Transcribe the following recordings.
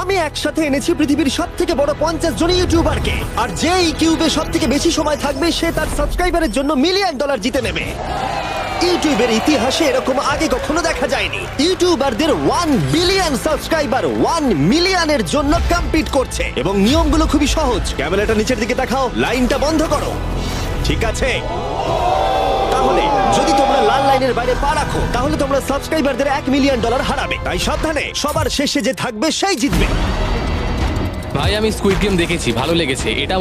আমি একসাথে এনেছি পৃথিবীর সব থেকে বড় 50 জন ইউটিউবারকে, আর যে এই কিউবে সব থেকে বেশি সময় থাকবে সে তার সাবস্ক্রাইবারের জন্য $1 মিলিয়ন জিতে নেবে। ইউটিউবের ইতিহাসে এরকম আগে কখনো দেখা যায়নি। ইউটিউবারদের 1 বিলিয়ন সাবস্ক্রাইবার 1 মিলিয়নের জন্য কম্পিট করছে, এবং নিয়মগুলো খুবই সহজ। ক্যামেরাটা নিচের দিকে দেখাও, লাইনটা বন্ধ করো। ঠিক আছে, তাহলে যদি তোমরা লাল লাইনের বাইরে পা রাখো তাহলে তোমরা সাবস্ক্রাইবারদের $1 মিলিয়ন হারাবে। তাই সাবধানে, সবার শেষে যে থাকবে সেই জিতবে। ভাই আমি স্কুইড গেম দেখেছি, ভালো লেগেছে। এটা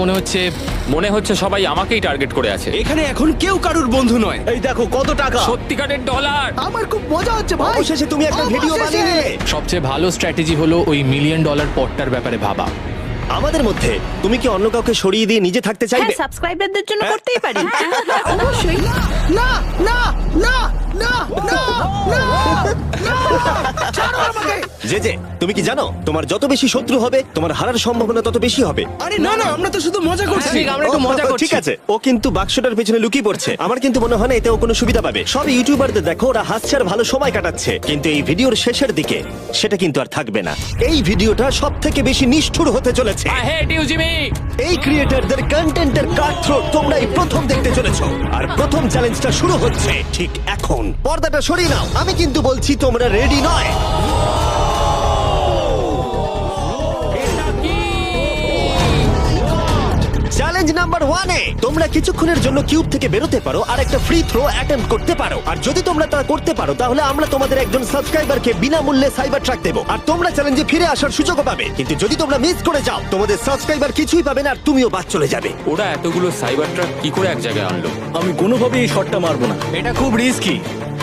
মনে হচ্ছে সবাই আমাকেই টার্গেট করে আছে। এখানে এখন কেউ কারুর বন্ধু নয়। এই দেখো কত টাকা। সত্যিকারের ডলার। আমার খুব মজা হচ্ছে ভাই। অবশেষে তুমি একটা ভিডিও বানিয়ে নিলে। সবচেয়ে ভালো স্ট্র্যাটেজি হলো ওই $1 মিলিয়ন পটটার ব্যাপারে ভাবা। আমাদের মধ্যে তুমি কি অন্য কাউকে সরিয়ে দিয়ে নিজে থাকতে চাইবে? হ্যাঁ, সাবস্ক্রাইবারদের জন্য করতেই পারি। অবশ্যই। না না না না না না ছাড়ো আমাকে। যে তুমি কি জানো তোমার যত বেশি শত্রু হবে তোমার হারার সম্ভাবনা তত বেশি হবে? আরে না না, আমরা তো শুধু মজা করছি। ঠিক, আমরা একটু মজা করছি। ঠিক আছে, ও কিন্তু বাক্সটার পেছনে লুকিয়ে পড়ছে। আমার কিন্তু মনে হয় না এতে ও কোনো সুবিধা পাবে। সব ইউটিউবারদের দেখো ওরা হাসছে আর ভালো সময় কাটাচ্ছে, কিন্তু এই ভিডিওর শেষের দিকে সেটা কিন্তু আর থাকবে না। এই ভিডিওটা সব থেকে বেশি নিষ্ঠুর হতে চলেছে। I hate you Jimmy. এই ক্রিয়েটরদের কন্টেন্টের কাটথ্রোট তোমরা এই প্রথম দেখতে চলেছো, আর প্রথম চ্যালেঞ্জটা শুরু হচ্ছে ঠিক এখন। পর্দাটা সরিয়ে নাও, আমি কিন্তু বলছি তোমরা রেডি নয়। চ্যালেঞ্জ নাম্বার 1 এ তোমরা কিছুক্ষণের জন্য কিউব থেকে বেরোতে পারো আর একটা ফ্রি থ্রো অ্যাটেম্প্ট করতে পারো। আর যদি তোমরা তা করতে পারো তাহলে আমরা তোমাদের একজন সাবস্ক্রাইবারকে বিনামূল্যে সাইবার ট্রাক দেবো, আর তোমরা চ্যালেঞ্জে ফিরে আসার সুযোগও পাবে। কিন্তু যদি তোমরা মিস করে যাও তোমাদের সাবস্ক্রাইবার কিছুই পাবে না, আর তুমিও বাদ চলে যাবে। ওরা এতগুলো সাইবার ট্রাক কি করে এক জায়গায় আনলো? আমি কোনোভাবেই এই শটটা মারবো না। এটা খুব রিস্কি।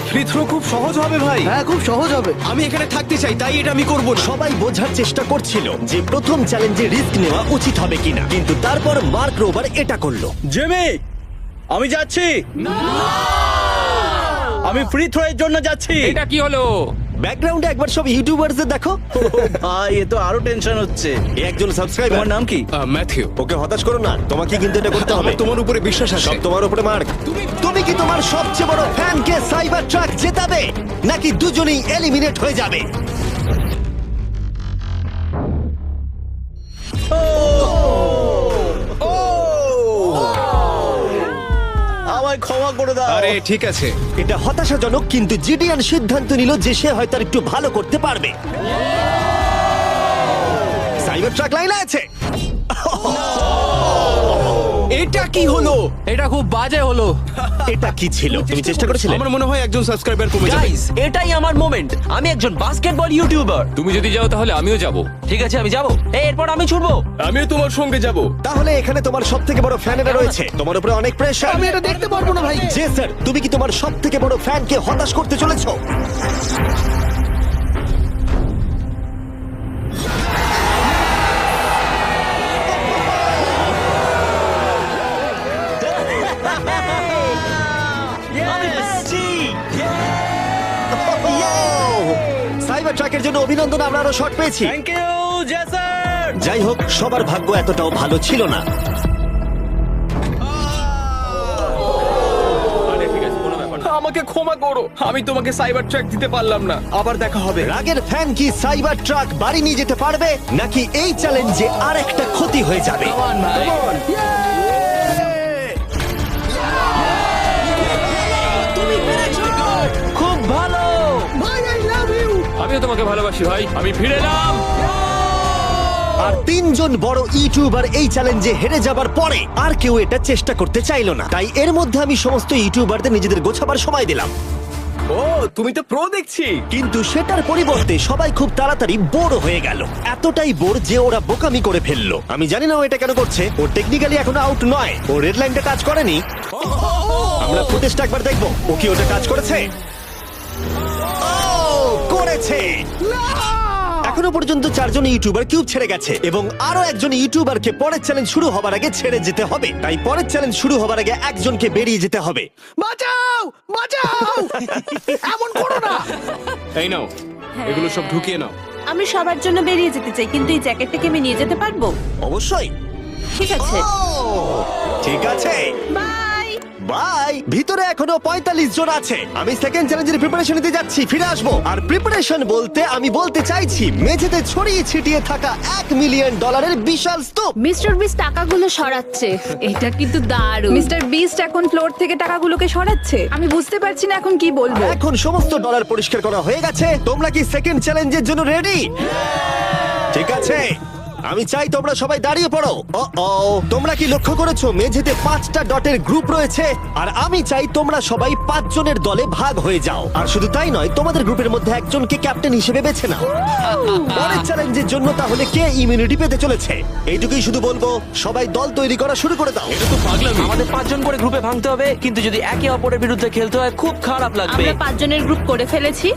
ফ্রি থ্রো খুব সহজ হবে ভাই। হ্যাঁ, খুব সহজ হবে। আমি এখানে থাকতে চাই, তাই এটা আমি করব না। সবাই বোঝার চেষ্টা করছিল যে প্রথম চ্যালেঞ্জে রিস্ক নেওয়া উচিত হবে কিনা, কিন্তু তারপর মার্ক রোবার এটা করলো। জেমি, আমি যাচ্ছি। আমি ফ্রি থ্রো এর জন্য যাচ্ছি। এটা কি হলো? ব্যাকগ্রাউন্ডে একবার সব ইউটিউবারদের দেখো। ভাই এ তো আরো টেনশন হচ্ছে। এ একজন সাবস্ক্রাইবার। তোমার নাম কি? ম্যাথিউ। ওকে হতাশ করো না, তোমাকে কিন্তু এটা করতে হবে। আমার তোমার উপরে বিশ্বাস আছে। সব তোমার উপরে মার্ক। তুমি কি তোমার সবচেয়ে বড় ফ্যানকে সাইবার ট্রাক জেতাবে, নাকি দুজনেই এলিমিনেট হয়ে যাবে? আমায় ক্ষমা করে দাও। আরে ঠিক আছে। এটা হতাশাজনক, কিন্তু জিডিয়ান সিদ্ধান্ত নিল যে সে হয়তো আর একটু ভালো করতে পারবে। সাইবার ট্রাক লাইনে আছে। এটা কি হলো? এটা খুব বাজে হলো। এটা কি ছিল? তুমি চেষ্টা করেছিলে? আমার মনে হয় একজন সাবস্ক্রাইবার কমে যাবে। গাইস, এটাই আমার মোমেন্ট। আমি একজন বাস্কেটবল ইউটিউবার। তুমি যদি যাও তাহলে আমিও যাব। ঠিক আছে, আমি যাব। এরপর আমি ছুটবো। আমিও তোমার সঙ্গে যাব। তাহলে এখানে তোমার সব থেকে বড় ফ্যানেরা রয়েছে, তোমার উপরে অনেক প্রেশার। আমি এটা দেখতে পারবো না ভাই। জে স্যার, তুমি কি তোমার সব থেকে বড় ফ্যানকে হতাশ করতে চলেছো? সাইবার ট্রাকের জন্য অভিনন্দন, আমরা আরো শট পেয়েছি। থ্যাংক ইউ জেসার। যাই হোক, সবার ভাগ্য এতটাও ভালো ছিল না। আরে ঠিক আছে, কোনো ব্যাপার না। আমাকে ক্ষমা করো, আমি তোমাকে সাইবার ট্র্যাক দিতে পারলাম না। আবার দেখা হবে। রাগের ফ্যান কি সাইবার ট্রাক বাড়ি নিয়ে যেতে পারবে, নাকি এই চ্যালেঞ্জে আর একটা ক্ষতি হয়ে যাবে? ভাই, খুব ভালো। ভাই, আই লাভ ইউ। আমিও তোমাকে ভালোবাসি ভাই। আমি ফিরে এলাম। আর 3 জন বড় ইউটিউবার এই চ্যালেঞ্জে হেরে যাবার পরে আর কেউ এটা চেষ্টা করতে চাইলো না। তাই এর মধ্যে আমি সমস্ত ইউটিউবারদের নিজেদের গোছাবার সময় দিলাম। ও, তুমি তো প্রো দেখছি। কিন্তু সেটার পরিবর্তে সবাই খুব তাড়াতাড়ি বোর হয়ে গেল। এতটাই বোর যে ওরা বোকামি করে ফেললো। আমি জানি না ও এটা কেন করছে। ও টেকনিক্যালি এখনো আউট নয়, ও রেড লাইনটা টাচ করেনি। আমরা ফুটেজটা একবার দেখবো, ও কি ওটা টাচ করেছে? ও করেছে। এখনো পর্যন্ত 4 জন ইউটিউবার কিউব ছেড়ে গেছে, এবং আরো একজন ইউটিউবারকে পরের চ্যালেঞ্জ শুরু হবার আগে ছেড়ে যেতে হবে। তাই পরের চ্যালেঞ্জ শুরু হবার আগে একজনকে বেরিয়ে যেতে হবে। বাঁচাও, বাঁচাও। এমন করো না। এই নাও, এগুলো সব ঢুকিয়ে নাও। আমি সবার জন্য বেরিয়ে যেতে চাই, কিন্তু এই জ্যাকেটটাকে আমি নিয়ে যেতে পারবো? অবশ্যই। ঠিক আছে, ও, ঠিক আছে। বাই। বাই। ভিতরে এখনো 45 জন আছে। আমি সেকেন্ড চ্যালেঞ্জের প্রিপারেশন নিতে যাচ্ছি, ফিরে আসবো। আর প্রিপারেশন বলতে আমি বলতে চাইছি মেঝেতে ছড়িয়ে ছিটিয়ে থাকা $1 মিলিয়ন বিশাল স্তূপ। মিস্টার বিস্ট টাকাগুলো সরাচ্ছে। এটা কিন্তু দারুণ। মিস্টার বিস্ট এখন ফ্লোর থেকে টাকাগুলোকে সরাচ্ছে। আমি বুঝতে পারছি না এখন কি বলবো। এখন সমস্ত ডলার পরিষ্কার করা হয়ে গেছে। তোমরা কি সেকেন্ড চ্যালেঞ্জের জন্য রেডি? ঠিক আছে, আমি চাই তোমরা সবাই দাঁড়িয়ে পড়ো। তোমরা কি লক্ষ্য করেছো মেঝেতে 5টা ডটের গ্রুপ রয়েছে? আর আমি চাই তোমরা সবাই 5 জনের দলে ভাগ হয়ে যাও। আর শুধু তাই নয়, তোমাদের গ্রুপের মধ্যে একজনকে ক্যাপ্টেন হিসেবে বেছে নাও। পরের চ্যালেঞ্জের জন্য তাহলে কে ইমিউনিটি পেতে চলেছে? এইটুকুই শুধু বলবো, সবাই দল তৈরি করা শুরু করে দাও। এটা তো পাগলামি। আমাদের 5 জন করে গ্রুপে ভাঙতে হবে, কিন্তু যদি একে অপরের বিরুদ্ধে খেলতে হয় খুব খারাপ লাগবে। আমরা 5 জনের গ্রুপ করে ফেলেছি।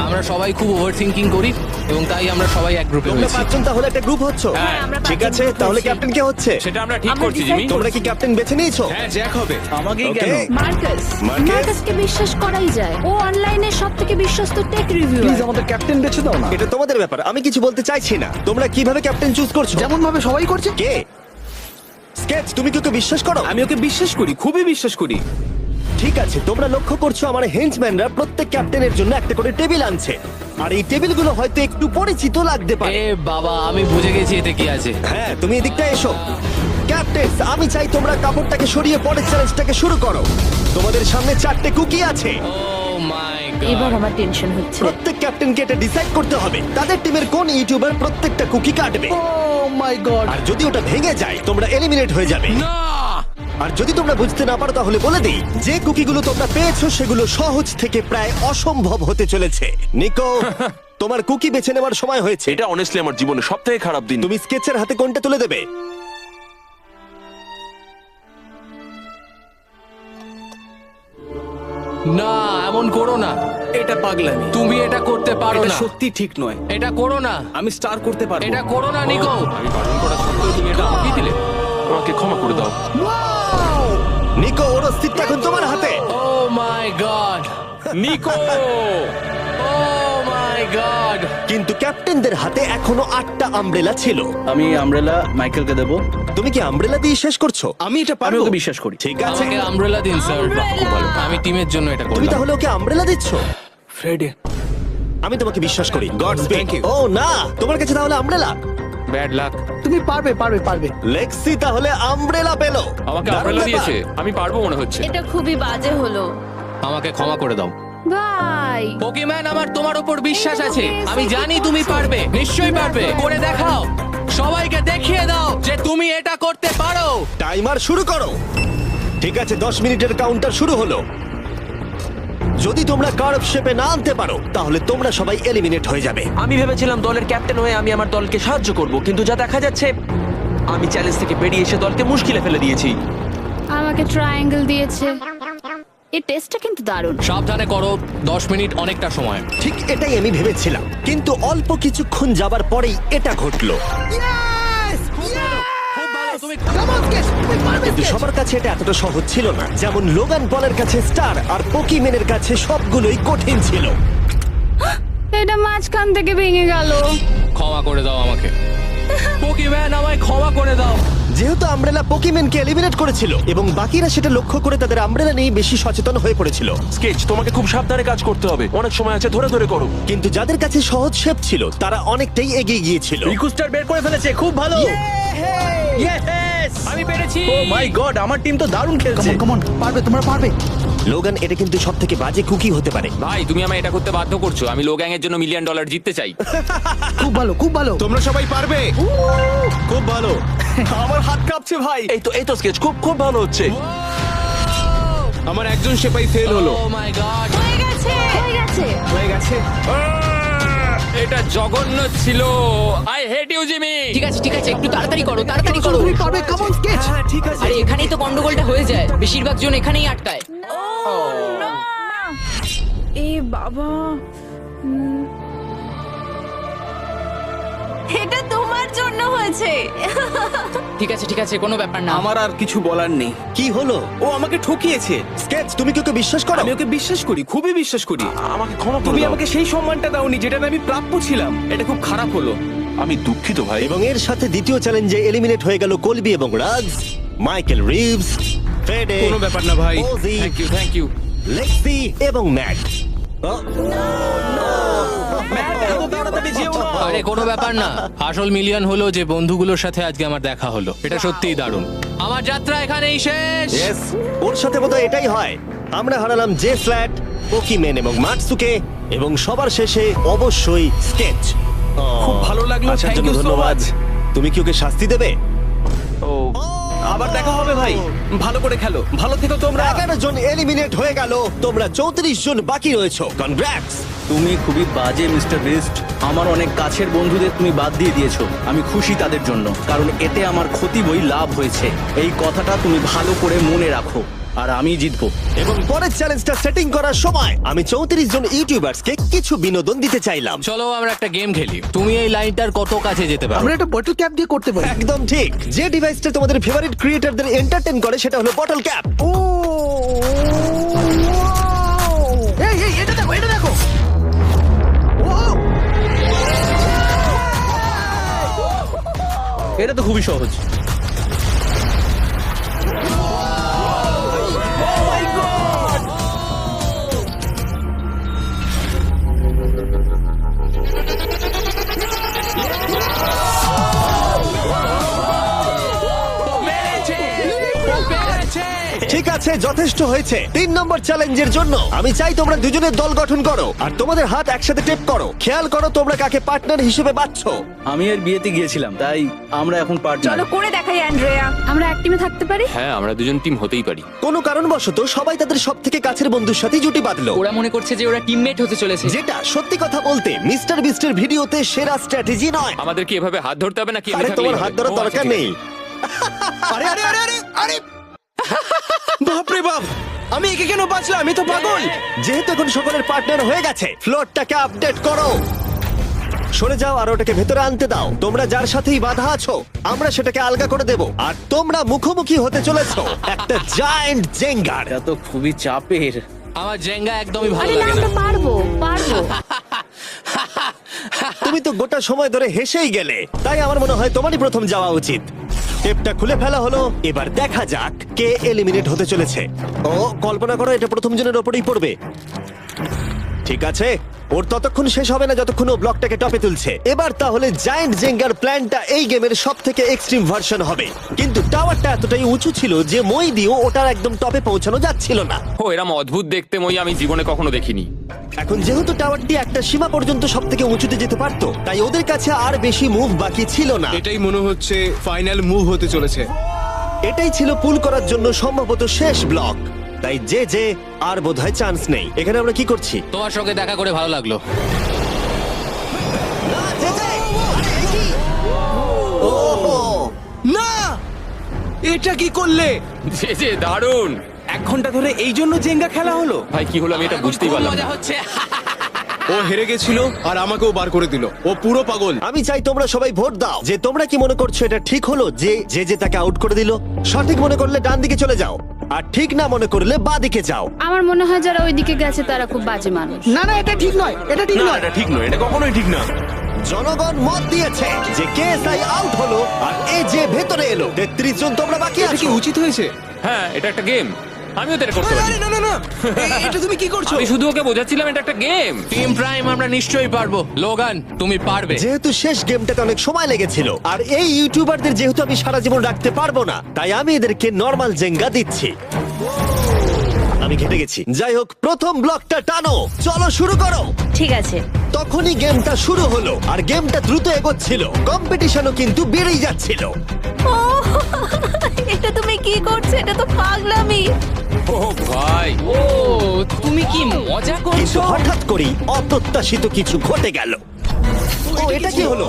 আমরা সবাই খুব ওভার থিঙ্কিং করি এবং তাই আমরা সবাই এক গ্রুপে তোমরা হয়েছি। 5 জন তাহলে একটা গ্রুপ হচ্ছ? হ্যাঁ, আমরা ঠিক 5 আছে, জন group তাহলে হয়েছি। ক্যাপ্টেন কে হচ্ছে? সেটা আমরা ঠিক আমরা করছি decide জিমি। তোমরা কি ক্যাপ্টেন বেছে নিয়েছো? হ্যাঁ, জ্যাক হবে। আমাকেই Okay. কেন? মার্কাস। মার্কাস? মার্কাসকে বিশ্বাস করাই যায়। ও অনলাইনে সবথেকে বিশ্বস্ত টেক রিভিউয়ার। আমাদের ক্যাপ্টেন বেছে দাও না। এটা তোমাদের ব্যাপার, আমি কিছু বলতে চাইছি না। তোমরা কিভাবে ক্যাপ্টেন চুজ করছো? যেমন ভাবে সবাই করছে। কে? স্কেচ, তুমি কি ওকে বিশ্বাস করো? আমি ওকে বিশ্বাস করি, খুবই বিশ্বাস করি। ঠিক আছে, তোমরা লক্ষ্য করছো আমার হেঞ্চম্যানরা প্রত্যেক ক্যাপ্টেনের জন্য একটা করে টেবিল আনছে। আর এই টেবিলগুলো হয়তো একটু পরিচিত লাগতে পারে। এ বাবা, আমি বুঝে গেছি এতে কি আছে। হ্যাঁ, তুমি এদিকটা এসো। ক্যাপ্টেন, আমি চাই তোমরা কাপড়টাকে সরিয়ে পরের চ্যালেঞ্জটাকে শুরু করো। তোমাদের সামনে 4টে কুকি আছে। ও মাই এবার গড। আমার টেনশন হচ্ছে। প্রত্যেক ক্যাপ্টেনকে এটা ডিসাইড করতে হবে তাদের টিমের কোন ইউটিউবার প্রত্যেকটা কুকি কাটবে। ও মাই গড। আর যদি ওটা ভেঙে যায় তোমরা এলিমিনেট হয়ে যাবে। না! আর যদি তোমরা বুঝতে না পারো তাহলে বলে দিই, যে কুকিগুলো তোমরা পেয়েছো সেগুলো সহজ থেকে প্রায় অসম্ভব হতে চলেছে। নিকো, তোমার কুকি বেছে নেওয়ার সময় হয়েছে। এটা অনেস্টলি আমার জীবনের সবথেকে খারাপ দিন। তুমি স্কেচের হাতে কোনটা তুলে দেবে? না, এমন করো না। এটা পাগলামি। তুমি এটা করতে পারো এটা না। সত্যি ঠিক নয়। এটা করো না। আমি স্টার করতে পারবো। এটা করো না নিকো। আমি বারণ করা সত্ত্বেও তুমি এটা আমাকেই দিলে। আমাকে ক্ষমা করে দাও। নিকো, ওর অস্তিত্ব এখন তোমার হাতে। ও my god. Nicco! O my god. কিন্তু ক্যাপ্টেনদের হাতে এখনো 8টা আমব্রেলা ছিল। আমি আমব্রেলা মাইকেলকে দেবো। তুমি কি আমব্রেলা দিয়ে শেষ করছো? আমি এটা আমি পারবো। ওকে বিশ্বাস করি। ঠিক আছে, আমাকে আমব্রেলা দিন স্যার। খুব ভালো। আমি টিমের জন্য এটা তুমি করলাম। তাহলে ওকে আমব্রেলা দিচ্ছ? ফ্রেডে। আমি তোমাকে বিশ্বাস করি। God speak. Thank you. ও না, তোমার কাছে তাহলে আমব্রেলা। Bad luck. তুমি পারবে, পারবে, পারবে। লেক্সি তাহলে আমব্রেলা পেলো। আমাকে দারুণ আমব্রেলা ব্যাপার। দিয়েছে। আমি পারবো মনে হচ্ছে। এটা খুবই বাজে হলো। আমাকে ক্ষমা করে দাও। ভাই। পোকিম্যান, আমার তোমার উপর বিশ্বাস আছে। আমি জানি তুমি পারবে। নিশ্চয়ই পারবে। করে দেখাও। সবাইকে দেখিয়ে দাও যে তুমি এটা করতে পারো। টাইমার শুরু করো। ঠিক আছে, 10 মিনিটের কাউন্টার শুরু হলো। যদি তোমরা কার্ভ শেপে না আনতে পারো তাহলে তোমরা সবাই এলিমিনেট হয়ে যাবে। আমি ভেবেছিলাম দলের ক্যাপ্টেন হয়ে আমি আমার দলকে সাহায্য করব, কিন্তু যা দেখা যাচ্ছে আমি চ্যালেঞ্জ থেকে বেরিয়ে এসে দলকে মুশকিলে ফেলে দিয়েছি। আমাকে ট্রায়াঙ্গেল দিয়েছে। এই টেস্টটা কিন্তু দারুণ। সাবধানে করো। 10 মিনিট অনেকটা সময়। ঠিক এটাই আমি ভেবেছিলাম, কিন্তু অল্প কিছুক্ষণ যাবার পরেই এটা ঘটলো। কিন্তু সবার কাছে এটা এতটা সহজ ছিল না। যেমন লোগান পলের কাছে স্টার আর পোকিম্যানের কাছে সবগুলোই কঠিন ছিল। এটা মাঝখান থেকে ভেঙে গেল। ক্ষমা করে দাও আমাকে। পোকিম্যান, আমায় ক্ষমা করে দাও। যেহেতু আমব্রেলা পোকিম্যানকে এলিমিনেট করেছিল এবং বাকিরা সেটা লক্ষ্য করে তাদের আমব্রেলা নিয়ে বেশি সচেতন হয়ে পড়েছিল। স্কেচ, তোমাকে খুব সাবধানে কাজ করতে হবে। অনেক সময় আছে, ধরে ধরে করো। কিন্তু যাদের কাছে সহজ শেপ ছিল তারা অনেকটাই এগিয়ে গিয়েছিল। রিকুস্টার বের করে ফেলেছে, খুব ভালো। Yes! আমি পেরেছি। ও মাই গড, আমার টিম তো দারুণ খেলছে। পারবে, তোমরা পারবে। লোগান, এটা কিন্তু সব থেকে বাজে কুকি হতে পারে। ভাই, তুমি আমায় এটা করতে বাধ্য করছো। আমি লো গ্যাং এর জন্য $1 মিলিয়ন জিততে চাই। খুব ভালো, খুব ভালো। তোমরা সবাই পারবে। খুব ভালো। আমার হাত কাঁপছে ভাই। এই তো স্কেচ, খুব খুব ভালো হচ্ছে। আমার একজন সেপাই ফেল হলো। Oh my god. হয়ে গেছে। হয়ে গেছে। হয়ে গেছে। এটা জঘন্য ছিল। I hate you Jimmy. ঠিক আছে ঠিক আছে, একটু তাড়াতাড়ি করো, তাড়াতাড়ি করো। তুমি পারবে, কাম অন স্কেচ। ঠিক আছে। আরে এখানেই তো গন্ডগোলটা হয়ে যায়, বেশিরভাগ জন এখানেই আটকায়। এ বাবা, এটা তোমার জন্য হয়েছে। ঠিক আছে, কোনো ব্যাপার না। আমার আর কিছু বলার নেই। কি হলো? ও আমাকে ঠকিয়েছে। স্কেচ, তুমি কি ওকে বিশ্বাস করো? আমি ওকে বিশ্বাস করি, খুবই বিশ্বাস করি। আমাকে ক্ষমা করে তুমি দাও। আমাকে সেই সম্মানটা দাওনি যেটা আমি প্রাপ্য ছিলাম। এটা খুব খারাপ হলো। আমি দুঃখিত ভাই। এবং এর সাথে দ্বিতীয় চ্যালেঞ্জে এলিমিনেট হয়ে গেল কলবি এবং রাজ, মাইকেল রিভস, ফেডে, কোনো ব্যাপার না ভাই। ওজি, থ্যাংক ইউ লেক্সি এবং ম্যাট। আরে কোনো ব্যাপার না, আসল মিলিয়ন হলো যে বন্ধুগুলোর সাথে আজকে আমার দেখা হলো। এটা সত্যিই দারুণ। আমার যাত্রা এখানেই শেষ। Yes, ওর সাথে বোধহয় এটাই হয়। আমরা হারালাম জে ফ্ল্যাট, পোকিমেন এবং মাটসুকে, এবং সবার শেষে অবশ্যই স্কেচ। খুব ভালো লাগলো, আসার thank জন্য you so ধন্যবাদ। much. তুমি কি ওকে শাস্তি দেবে? ও আবার দেখা হবে ভাই, ভালো করে খেলো, ভালো থেকো তোমরা। 11 জন এলিমিনেট হয়ে গেল, তোমরা 34 জন বাকি রয়েছো। কনগ্রাটস। তুমি খুবই বাজে মিস্টার বিস্ট। আমার অনেক কাছের বন্ধুদের তুমি বাদ দিয়ে দিয়েছো। আমি খুশি তাদের জন্য, কারণ এতে আমার ক্ষতি বই লাভ হয়েছে। এই কথাটা তুমি ভালো করে মনে রাখো, আর আমি জিতবো। এবং পরের চ্যালেঞ্জটা সেটিং করার সময় আমি 34 জন ইউটিউবার্সকে কিছু বিনোদন দিতে চাইলাম। চলো আমরা একটা গেম খেলি। তুমি এই লাইনটার কত কাছে যেতে পারো? আমরা একটা বটল ক্যাপ দিয়ে করতে পারি। একদম ঠিক। যে ডিভাইসটা তোমাদের ফেভারিট ক্রিয়েটরদের এন্টারটেইন করে সেটা হলো বটল ক্যাপ। ও এই এই এটা দেখো, এটা দেখো। ও এটা তো খুবই সহজ। ঠিক আছে, যথেষ্ট হয়েছে। 3 নম্বর চ্যালেঞ্জের জন্য আমি চাই তোমরা দুজনের দল গঠন করো আর তোমাদের হাত একসাথে টেপ করো। খেয়াল করো তোমরা কাকে পার্টনার হিসেবে বাছছো। আমি এর বিয়েতে গিয়েছিলাম, তাই আমরা এখন পার্টনার। চলো করে দেখাই অ্যান্ড্রেয়া। আমরা এক টিমে থাকতে পারি? হ্যাঁ, আমরা দুজন টিম হতেই পারি। কোনো কারণবশত সবাই তাদের সব থেকে কাছের বন্ধুর সাথে জুটি বাঁধলো, ওরা মনে করছে যে ওরা টিমমেট হতে চলেছে। যেটা সত্যি কথা বলতে মিস্টার বিস্টের ভিডিওতে সেরা স্ট্র্যাটেজি নয়। আমাদের কি এভাবে হাত ধরতে হবে নাকি? আরে তোমার হাত ধরার দরকার নেই। আরে আরে আরে আরে আরে বাপরে বাপ, আমি একে কেন বাঁচলাম? আমি তো পাগল। যেহেতু এখন সকলের পার্টনার হয়ে গেছে, ফ্লোরটাকে আপডেট করো। সরে যাও আর ওটাকে ভেতরে আনতে দাও। তোমরা যার সাথেই বাধা আছো আমরা সেটাকে আলগা করে দেব। আর তোমরা মুখোমুখি হতে চলেছো একটা জায়ান্ট জেঙ্গার। এটা তো খুবই চাপের। আমার জেঙ্গা একদমই ভালো আরে না, লাগে আমরা না। পারবো পারবো। তুমি তো গোটা সময় ধরে হেসেই গেলে, তাই আমার মনে হয় তোমারই প্রথম যাওয়া উচিত। টেপটা খুলে ফেলা হলো, এবার দেখা যাক কে এলিমিনেট হতে চলেছে। ও কল্পনা করো এটা প্রথম জনের ওপরেই পড়বে। ঠিক আছে, ওর ততক্ষণ শেষ হবে না যতক্ষণ ও ব্লকটাকে টপে তুলছে। এবার তাহলে জায়ান্ট জেঙ্গার প্ল্যানটা এই গেমের সব থেকে এক্সট্রিম ভার্সন হবে। কিন্তু টাওয়ারটা এতটাই উঁচু ছিল যে মই দিয়েও ওটার একদম টপে পৌঁছানো যাচ্ছিল না। ও এরম অদ্ভুত দেখতে মই আমি জীবনে কখনো দেখিনি। এখন যেহেতু টাওয়ারটি একটা সীমা পর্যন্ত সব থেকে উঁচুতে যেতে পারতো, তাই ওদের কাছে আর বেশি মুভ বাকি ছিল না। এটাই মনে হচ্ছে ফাইনাল মুভ হতে চলেছে। এটাই ছিল পুল করার জন্য সম্ভবত শেষ ব্লক, তাই যে আর বোধহয় চান্স নেই। এখানে আমরা কি করছি? তোমার সঙ্গে দেখা করে ভালো লাগলো। না, এটা কি করলে? যে দারুণ। 1 ঘন্টা ধরে এই জন্য জেঙ্গা খেলা হলো? ভাই কি হলো আমি এটা বুঝতেই পারলাম না। হচ্ছে ও হেরে গেছিল আর আমাকেও বার করে দিল। ও পুরো পাগল। আমি চাই তোমরা সবাই ভোট দাও যে তোমরা কি মনে করছো এটা ঠিক হলো যে তাকে আউট করে দিল। সঠিক মনে করলে ডান দিকে চলে যাও, আর ঠিক না মনে করলে বাঁ দিকে যাও। আমার মনে হয় যারা ওইদিকে গেছে তারা খুব বাজে মানুষ। না না, এটা ঠিক নয়, এটা ঠিক না নয়। এটা ঠিক নয়, এটা কখনোই ঠিক না। জনগণ মত দিয়েছে যে কেএসআই আউট হলো আর এ যে ভেতরে এলো। 33 জন তোমরা বাকি এটা কি আছো। উচিত হয়েছে? হ্যাঁ, এটা একটা গেম। আমিও তো এটা করতে পারি। আরে না না না, এটা তুমি কি করছো? আমি শুধু ওকে বোঝাচ্ছিলাম এটা একটা গেম। টিম প্রাইম আমরা নিশ্চয়ই পারবো। লোগান তুমি পারবে। যেহেতু শেষ গেমটাতে অনেক সময় লেগেছিল আর এই ইউটিউবারদের যেহেতু আমি সারা জীবন রাখতে পারবো না, তাই আমি এদেরকে নরমাল জেঙ্গা দিচ্ছি। আমি ঘেটে গেছি। যাই হোক, প্রথম ব্লকটা টানো, চলো শুরু করো। ঠিক আছে। তখনই গেমটা শুরু হলো আর গেমটা দ্রুত এগোচ্ছিল, কম্পিটিশনও কিন্তু বেড়েই যাচ্ছিল। ও এটা তুমি কি করছো? এটা তো পাগলামি। ও ভাই, ও তুমি কি মজা কিন্তু করছো? হঠাৎ করেই অপ্রত্যাশিত কিছু ঘটে গেল। ও এটা কি হলো?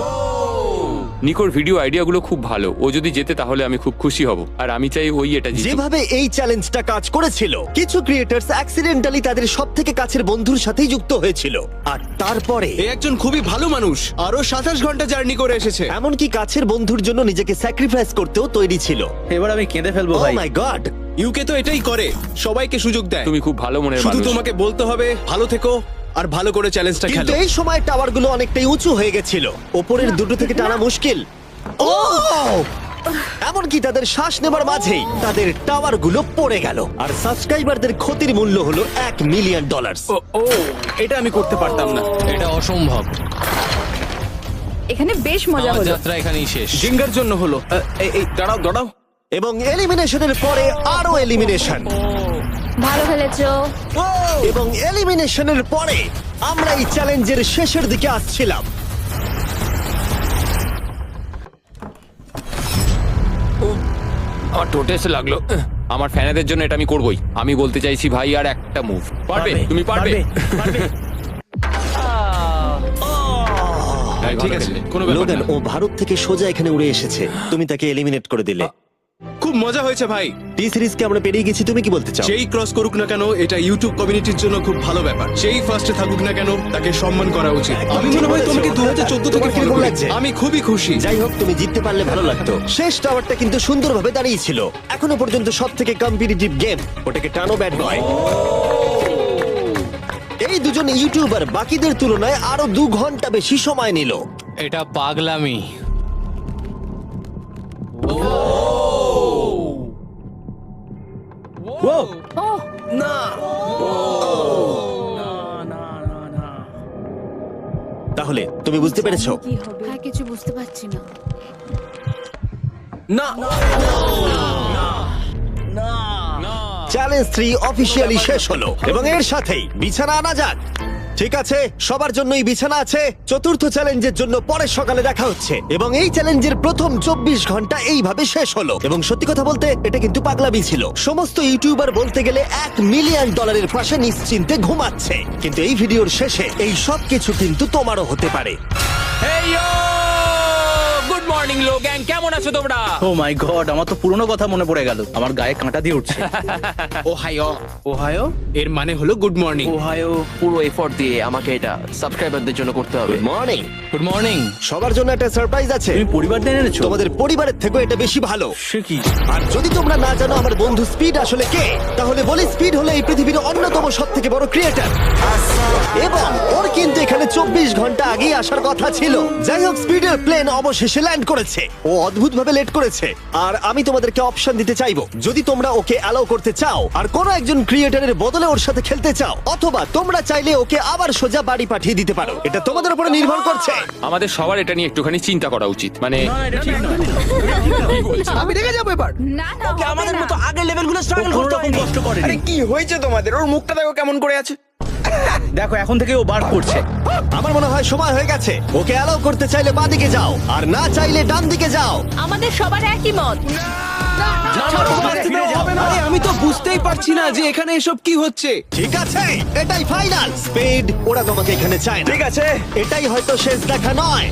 নিকোর ভিডিও আইডিয়াগুলো খুব ভালো। ও যদি জেতে তাহলে আমি খুব খুশি হব, আর আমি চাই ওই এটা জিতুক। যেভাবে এই চ্যালেঞ্জটা কাজ করেছিল, কিছু ক্রিয়েটার্স অ্যাক্সিডেন্টালি তাদের সব থেকে কাছের বন্ধুর সাথেই যুক্ত হয়েছিল, আর তারপরে এই একজন খুবই ভালো মানুষ, আরো 27 ঘন্টা জার্নি করে এসেছে। এমনকি কাছের বন্ধুর জন্য নিজেকে স্যাক্রিফাইস করতেও তৈরি ছিল। এবার আমি কেঁদে ফেলবো ও ভাই। মাই গড! ইউকে তো এটাই করে, সবাইকে সুযোগ দেয়। তুমি খুব ভালো মনের শুধু মানুষ। তোমাকে বলতে হবে ভালো থেকো আর ভালো করে চ্যালেঞ্জটা কিন্তু খেলো। এই সময় টাওয়ারগুলো অনেকটাই উঁচু হয়ে গেছিল, ওপরের দুটো থেকে টানা মুশকিল। ও এমনকি তাদের শ্বাস নেবার মাঝেই তাদের টাওয়ার গুলো পড়ে গেল, আর সাবস্ক্রাইবারদের ক্ষতির মূল্য হলো $1 মিলিয়ন। ও এটা আমি করতে পারতাম না। এটা অসম্ভব। এখানে বেশ মজা আমার হলো। যাত্রা এখানেই শেষ। জিঙ্গার জন্য হলো। এই দাঁড়াও। এবং এলিমিনেশনের পরে আরো এলিমিনেশন, ভালো খেলেছো। এবং এলিমিনেশনের পরে আমরা এই চ্যালেঞ্জের শেষের দিকে আসছিলাম। আমার টোটেস লাগলো। আমার ফ্যানেদের জন্য এটা আমি করবই। আমি বলতে চাইছি ভাই, আর একটা মুভ পারবে, তুমি পারবে। হ্যাঁ, ঠিক আছে, কোনো ব্যাপার লোগান, না। ও ভারত থেকে সোজা এখানে উড়ে এসেছে, তুমি তাকে এলিমিনেট করে দিলে। খুব মজা হয়েছে ভাই। টি সিরিজকে আমরা পেরিয়ে গেছি, তুমি কি বলতে চাও? যেই ক্রস করুক না কেন, এটা ইউটিউব কমিউনিটির জন্য খুব ভালো ব্যাপার। যেই ফার্স্টে থাকুক না কেন, তাকে সম্মান করা উচিত। আমি মনে হয় তোমাকে 2014 থেকে তোমার ফলো কিরকম করি। লাগছে? আমি খুবই খুশি। যাই হোক, তুমি জিততে পারলে ভালো লাগতো। শেষ টাওয়ারটা কিন্তু সুন্দরভাবে দাঁড়িয়েছিল। এখনো পর্যন্ত সব থেকে কম্পিটিটিভ গেম। ওটাকে টানো ব্যাড বয়। এই দুজন ইউটিউবার বাকিদের তুলনায় আরো 2 ঘন্টা বেশি সময় নিল। এটা পাগলামি। তাহলে তুমি বুঝতে পেরেছো? কি হবে? আর কিছু বুঝতে পারছি না। চ্যালেঞ্জ 3 অফিসিয়ালি শেষ হলো, এবং এর সাথেই বিছানা আনা যাক। ঠিক আছে, সবার জন্যই বিছানা আছে। চতুর্থ চ্যালেঞ্জের জন্য পরের সকালে দেখা হচ্ছে, এবং এই চ্যালেঞ্জের প্রথম 24 ঘন্টা এইভাবে শেষ হলো। এবং সত্যি কথা বলতে, এটা কিন্তু পাগলামি ছিল। সমস্ত ইউটিউবার বলতে গেলে $1 মিলিয়ন পাশে নিশ্চিন্তে ঘুমাচ্ছে। কিন্তু এই ভিডিওর শেষে এই সব কিছু কিন্তু তোমারও হতে পারে। গুড মর্নিং লোগ্যাং, কেমন আছো তোমরা? ও মাই গড, আমার তো পুরনো কথা মনে পড়ে গেল। আমার গায়ে কাঁটা দিয়ে উঠছে। ওহাইও এর মানে হলো গুড মর্নিং। ওহাইও পুরো এফোর্ট দিয়ে আমাকে এটা সাবস্ক্রাইবারদের জন্য করতে হবে। মর্নিং। Good morning. সবার জন্য একটা সারপ্রাইজ আছে। তুমি পরিবার নিয়ে এনেছো? তোমাদের পরিবারের থেকেও এটা বেশি ভালো। সে কি? আর যদি তোমরা না জানো আমার বন্ধু স্পিড আসলে কে, তাহলে বলি স্পিড হলো এই পৃথিবীর অন্যতম সবথেকে বড় ক্রিয়েটর, এবং ওর কিন্তু এখানে 24 ঘন্টা আগেই আসার কথা ছিল। যাই হোক, স্পিডের প্লেন অবশেষে ল্যান্ড করেছে। ও অদ্ভুতভাবে লেট করেছে, আর আমি তোমাদেরকে অপশন দিতে চাইবো। যদি তোমরা ওকে অ্যালাউ করতে চাও আর কোনো একজন ক্রিয়েটরের বদলে ওর সাথে খেলতে চাও, অথবা তোমরা চাইলে ওকে আবার সোজা বাড়ি পাঠিয়ে দিতে পারো। এটা তোমাদের উপরে নির্ভর করছে। আমাদের সবার এটা নিয়ে একটুখানি চিন্তা করা উচিত। মানে আমি রেগে যাবো এবার। না না, হবে আমাদের না। মতো আগের লেভেলগুলো স্ট্রাগল করতে কোনোরকম হয়নি। কষ্ট করে। কি হয়েছে তোমাদের? ওর মুখটা দেখো কেমন করে আছে। দেখো, এখন থেকে ও বার করছে। আমার মনে হয় সময় হয়ে গেছে। ওকে অ্যালাউ করতে চাইলে বাঁদিকে যাও, আর না চাইলে ডান দিকে যাও। আমাদের সবার একই মত। আরে আমি তো বুঝতেই পারছি না যে এখানে এসব কি হচ্ছে। ঠিক আছে, এটাই ফাইনাল। স্পিড, ওরা তোমাকে এখানে চায় না। ঠিক আছে, এটাই হয়তো শেষ দেখা নয়।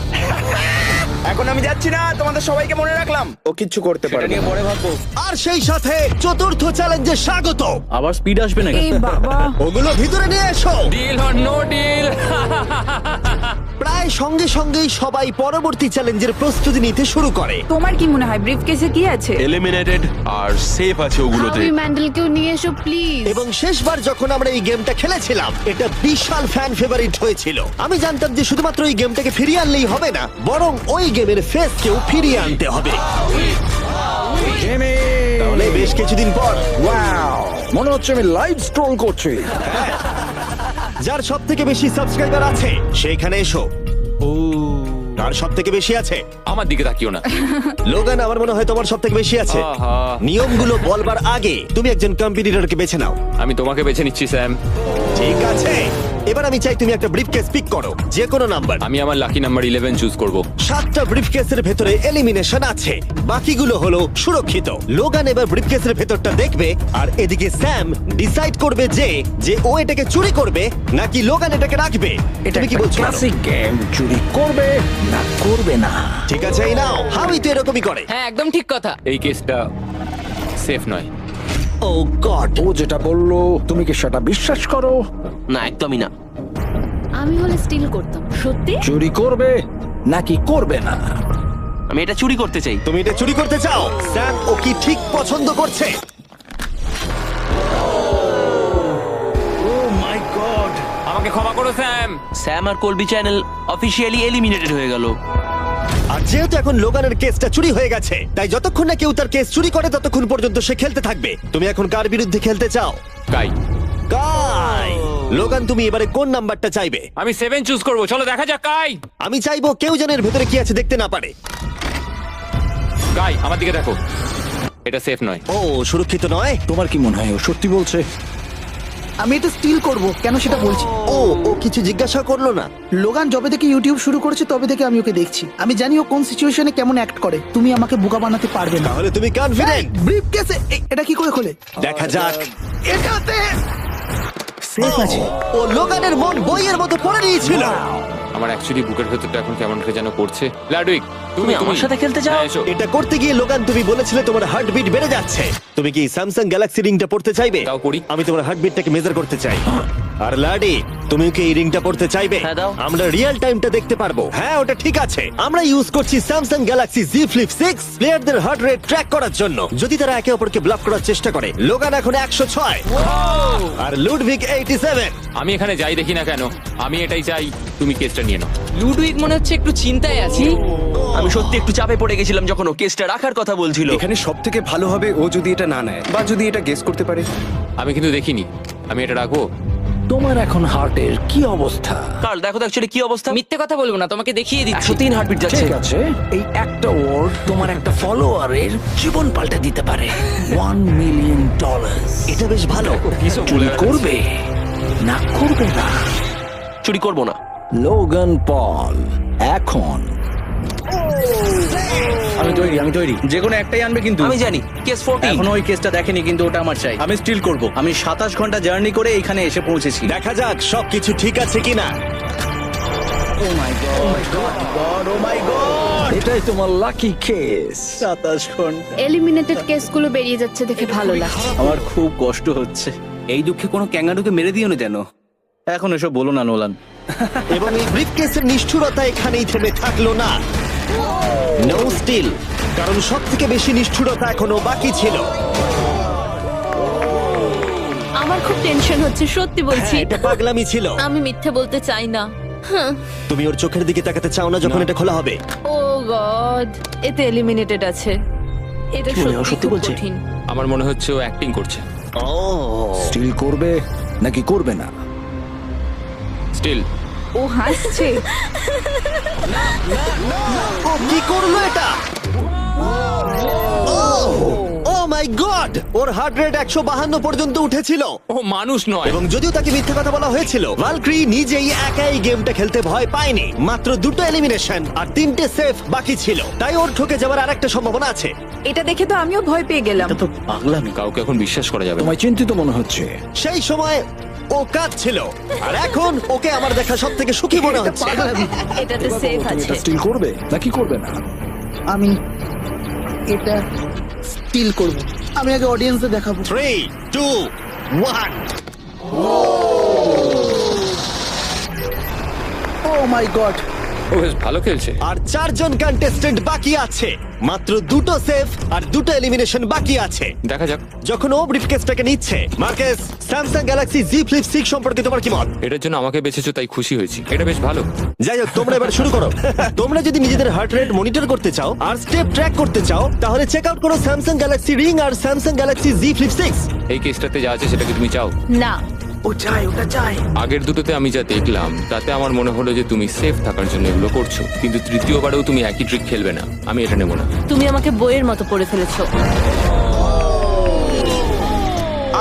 এখন আমি যাচ্ছি না, তোমাদের সবাইকে মনে রাখলাম। ও কিচ্ছু করতে এটা পারে নিয়ে পরে ভাববো। আর সেই সাথে চতুর্থ চ্যালেঞ্জে স্বাগত। আবার স্পিড আসবে নাকি? এই বাবা, ওগুলো ভিতরে নিয়ে এসো। Deal or no deal. প্রায় সঙ্গে সঙ্গেই সবাই পরবর্তী চ্যালেঞ্জের প্রস্তুতি নিতে শুরু করে। তোমার কি মনে হয় ব্রিফকেসে কি আছে? এলিমিনেটেড আর সেফ আছে ওগুলোতে। হাবি ম্যান্ডেলকেও নিয়ে এসো প্লিজ। এবং শেষবার যখন আমরা এই গেমটা খেলেছিলাম, এটা বিশাল ফ্যান ফেভারিট হয়েছিল। আমি জানতাম যে শুধুমাত্র এই গেমটাকে ফিরিয়ে আনলেই হবে না, বরং ওই গেমের ফেসকেও ফিরিয়ে আনতে হবে। তাহলে বেশ কিছুদিন পর ওয়াও, মনে হচ্ছে আমি লাইভ স্ক্রল করছি। যার সব থেকে বেশি সাবস্ক্রাইবার আছে সেইখানে এসো। আর সব থেকে বেশি আছে আমার দিকে তাকিও না। লোগান, আমার মনে হয় তোমার সব থেকে বেশি আছে। আহা। নিয়মগুলো বলবার আগে তুমি একজন কম্পিটিটরকে বেছে নাও। আমি তোমাকে বেছে নিচ্ছি স্যাম। ঠিক আছে, এবার আমি চাই তুমি একটা ব্রিফকেস পিক করো, যে কোনো নাম্বার। আমি আমার লাকি নাম্বার 11 চুজ করব। 7টা ব্রিফকেসের ভেতরে এলিমিনেশন আছে, বাকিগুলো হলো সুরক্ষিত। লোগান এবার ব্রিফকেসের ভেতরটা দেখবে, আর এদিকে স্যাম ডিসাইড করবে যে ও এটাকে চুরি করবে নাকি লোগান এটাকে রাখবে। তুমি কি বলছো? গেম, চুরি করবে না করবে না। ঠিক আছে, এই নাও। হাবি তো এরকমই করে। হ্যাঁ, একদম ঠিক কথা। এই কেসটা সেফ নয়। ও গড, ও যেটা বললো তুমি কি সেটা বিশ্বাস করো? না, একদমই না। আমি হলে স্টিল করতাম। সত্যি? চুরি করবে নাকি করবে না? আমি এটা চুরি করতে চাই। তুমি এটা চুরি করতে চাও? স্যাম ও কি ঠিক পছন্দ করছে? ও মাই গড। আমাকে ক্ষমা করো স্যাম। স্যাম আর কলবি চ্যানেল অফিসিয়ালি এলিমিনেটেড হয়ে গেল। আর যেহেতু এখন লোগানের কেসটা চুরি হয়ে গেছে, তাই যতক্ষণ না কেউ তার কেস চুরি করে ততক্ষণ পর্যন্ত সে খেলতে থাকবে। তুমি এখন কার বিরুদ্ধে খেলতে চাও? গাই, কাই। লোগান, তুমি এবারে কোন নাম্বারটা চাইবে? আমি 7 চুজ করব। চলো দেখা যাক কাই। আমি চাইবো কেউ যেন এর ভেতরে কি আছে দেখতে না পারে। গাই, আমার দিকে দেখো। এটা সেফ নয়। ও, সুরক্ষিত নয়। তোমার কি মনে হয় ও সত্যি বলছে? আমি এটা স্টিল করব, কেন সেটা বলছি। ও ও কিছু জিজ্ঞাসা করলো না। লোগান যবে থেকে ইউটিউব শুরু করেছে তবে থেকে আমি ওকে দেখছি। আমি জানি ও কোন সিচুয়েশনে কেমন অ্যাক্ট করে। তুমি আমাকে বোকা বানাতে পারবে না। তাহলে তুমি কনফিডেন্ট? ব্রিফকেসে এটা কি করে খোলে? দেখা যাক। এটাতে সেফ আছে। ও লোগানের মন বইয়ের মতো পড়ে নিয়েছিল। আমার অ্যাকচুয়ালি বুকের ভেতরটা এখন কেমন করে যেন করছে। লাডুইক, তুমি আমার সাথে খেলতে চাও? হ্যাঁ, এসো। এটা করতে গিয়ে লোগান তুমি বলেছিলে তোমার হার্টবিট বেড়ে যাচ্ছে। তুমি কি স্যামসাং গ্যালাক্সি রিংটা পড়তে চাইবে? দাও করি। আমি তোমার হার্টবিটটাকে মেজার করতে চাই। আর লাডি, তুমি কি এই রিংটা পড়তে চাইবে? হ্যাঁ, দাও। আমরা রিয়েল টাইমটা দেখতে পারবো। হ্যাঁ, ওটা ঠিক আছে। আমরা ইউজ করছি স্যামসাং গ্যালাক্সি Z Flip 6 প্লেয়ারদের হার্ট রেট ট্র্যাক করার জন্য। যদি তারা একে অপরকে ব্লক করার চেষ্টা করে। লোগান এখন 106 আর লুডভিগ 87। আমি এখানে যাই দেখি না কেন, আমি এটাই চাই। তুমি কেসটা নিয়ে নাও। লুডুইক মনে হচ্ছে একটু চিন্তায় আছে। আমি সত্যি একটু চাপে পড়ে গেছিলাম যখন ও কেসটা রাখার কথা বলছিল। এখানে সব থেকে ভালো হবে ও যদি এটা না নেয় বা যদি এটা গেস করতে পারে। আমি কিন্তু দেখিনি। আমি এটা রাখবো। তোমার এখন হার্টের কি অবস্থা? কাল দেখো তো অ্যাকচুয়ালি কি অবস্থা। মিথ্যে কথা বলবো না, তোমাকে দেখিয়ে দিচ্ছি। 103 হার্টবিট যাচ্ছে। ঠিক আছে, এই একটা ওয়ার্ড তোমার একটা ফলোয়ারের জীবন পাল্টে দিতে পারে। $1 মিলিয়ন। এটা বেশ ভালো। চুরি করবে না করবে না? চুরি করবো না। লোগান পল এখন আমি তৈরি যে কোনো একটাই আনবে কিন্তু। আমি জানি কেস 40। এখনো ওই কেসটা দেখেনি কিন্তু ওটা আমার চাই। আমি স্টিল করব। আমি 27 ঘন্টা জার্নি করে এখানে এসে পৌঁছেছি। দেখা যাক সবকিছু ঠিক আছে কিনা। ও my god, O my god, এটাই তোমার লাকি কেস। 27 ঘন্টা। এলিমিনেটেড কেসগুলো বেরিয়ে যাচ্ছে দেখে ভালো লাগছে। আমার খুব কষ্ট হচ্ছে। এই দুঃখে কোনো ক্যাঙ্গারুকে মেরে দিও না যেন। এখন এসব বলো না নোলান। এবং এই ব্রিফকেসের নিষ্ঠুরতা এখানেই থেমে থাকলো না। নো স্টিল, কারণ সব থেকে বেশি নিষ্ঠুরতা এখনো বাকি ছিল। আমার খুব টেনশন হচ্ছে, সত্যি বলছি। হ্যাঁ, এটা পাগলামি ছিল। আমি মিথ্যে বলতে চাই না। তুমি ওর চোখের দিকে তাকাতে চাও না যখন এটা খোলা হবে? ও গড, এতে এলিমিনেটেড আছে। এটা সত্যি বলছে? কঠিন। আমার মনে হচ্ছে ও অ্যাক্টিং করছে। ও, স্টিল করবে নাকি করবে না? স্টিল। ও হাসছে। ও কি করলো এটা? ও my god, or heart rate 152 পর্যন্ত উঠেছিল। ও মানুষ নয়। এবং যদিও তাকে মিথ্যে কথা বলা হয়েছিল, ভালক্রি নিজেই একাই গেমটা খেলতে ভয় পায়নি। মাত্র 2টো এলিমিনেশন আর 3টে সেফ বাকি ছিল, তাই ওর ঠকে যাওয়ার আরেকটা সম্ভাবনা আছে। এটা দেখে তো আমিও ভয় পেয়ে গেলাম। এটা তো পাগলামি। কাউকে এখন বিশ্বাস করা যাবে না। তোমায় চিন্তিত মনে হচ্ছে। সেই সময় ও কাঁদছিল, আর এখন ওকে আমার দেখা সব থেকে সুখী মনে হচ্ছে। এটাতে সেফ তুমি আছে। এটা স্টিল করবে নাকি করবে না? আমি এটা স্টিল করব। আমি আগে অডিয়েন্সে দেখাবো। 3, 2, 1। ও মাই গড, ও বেশ ভালো খেলছে। আর 4 জন কন্টেস্টেন্ট বাকি আছে। মাত্র 2টো সেফ আর 2টো এলিমিনেশন বাকি আছে। দেখা যাক। যখন ও ব্রিফকেসটাকে নিচ্ছে, Marquez, Samsung Galaxy Z Flip 6 সম্পর্কে তোমার কি মত? এটার জন্য আমাকে বেঁচেছো তাই খুশি হয়েছি। এটা বেশ ভালো। যাই হোক, তোমরা এবার শুরু করো। তোমরা যদি নিজেদের হার্ট রেট মনিটর করতে চাও আর স্টেপ ট্র্যাক করতে চাও, তাহলে চেক আউট করো স্যামসাং গ্যালাক্সি রিং আর স্যামসাং গ্যালাক্সি Z Flip 6। এই কেসটাতে যা আছে সেটাকে তুমি চাও? না, ও চাই, ওটা চাই। আগের দুটোতে আমি যা দেখলাম তাতে আমার মনে হলো যে তুমি সেফ থাকার জন্য এগুলো করছো, কিন্তু তৃতীয়বারেও তুমি একই ট্রিক খেলবে না। আমি এটা নেব না। তুমি আমাকে বইয়ের মতো পড়ে ফেলেছো।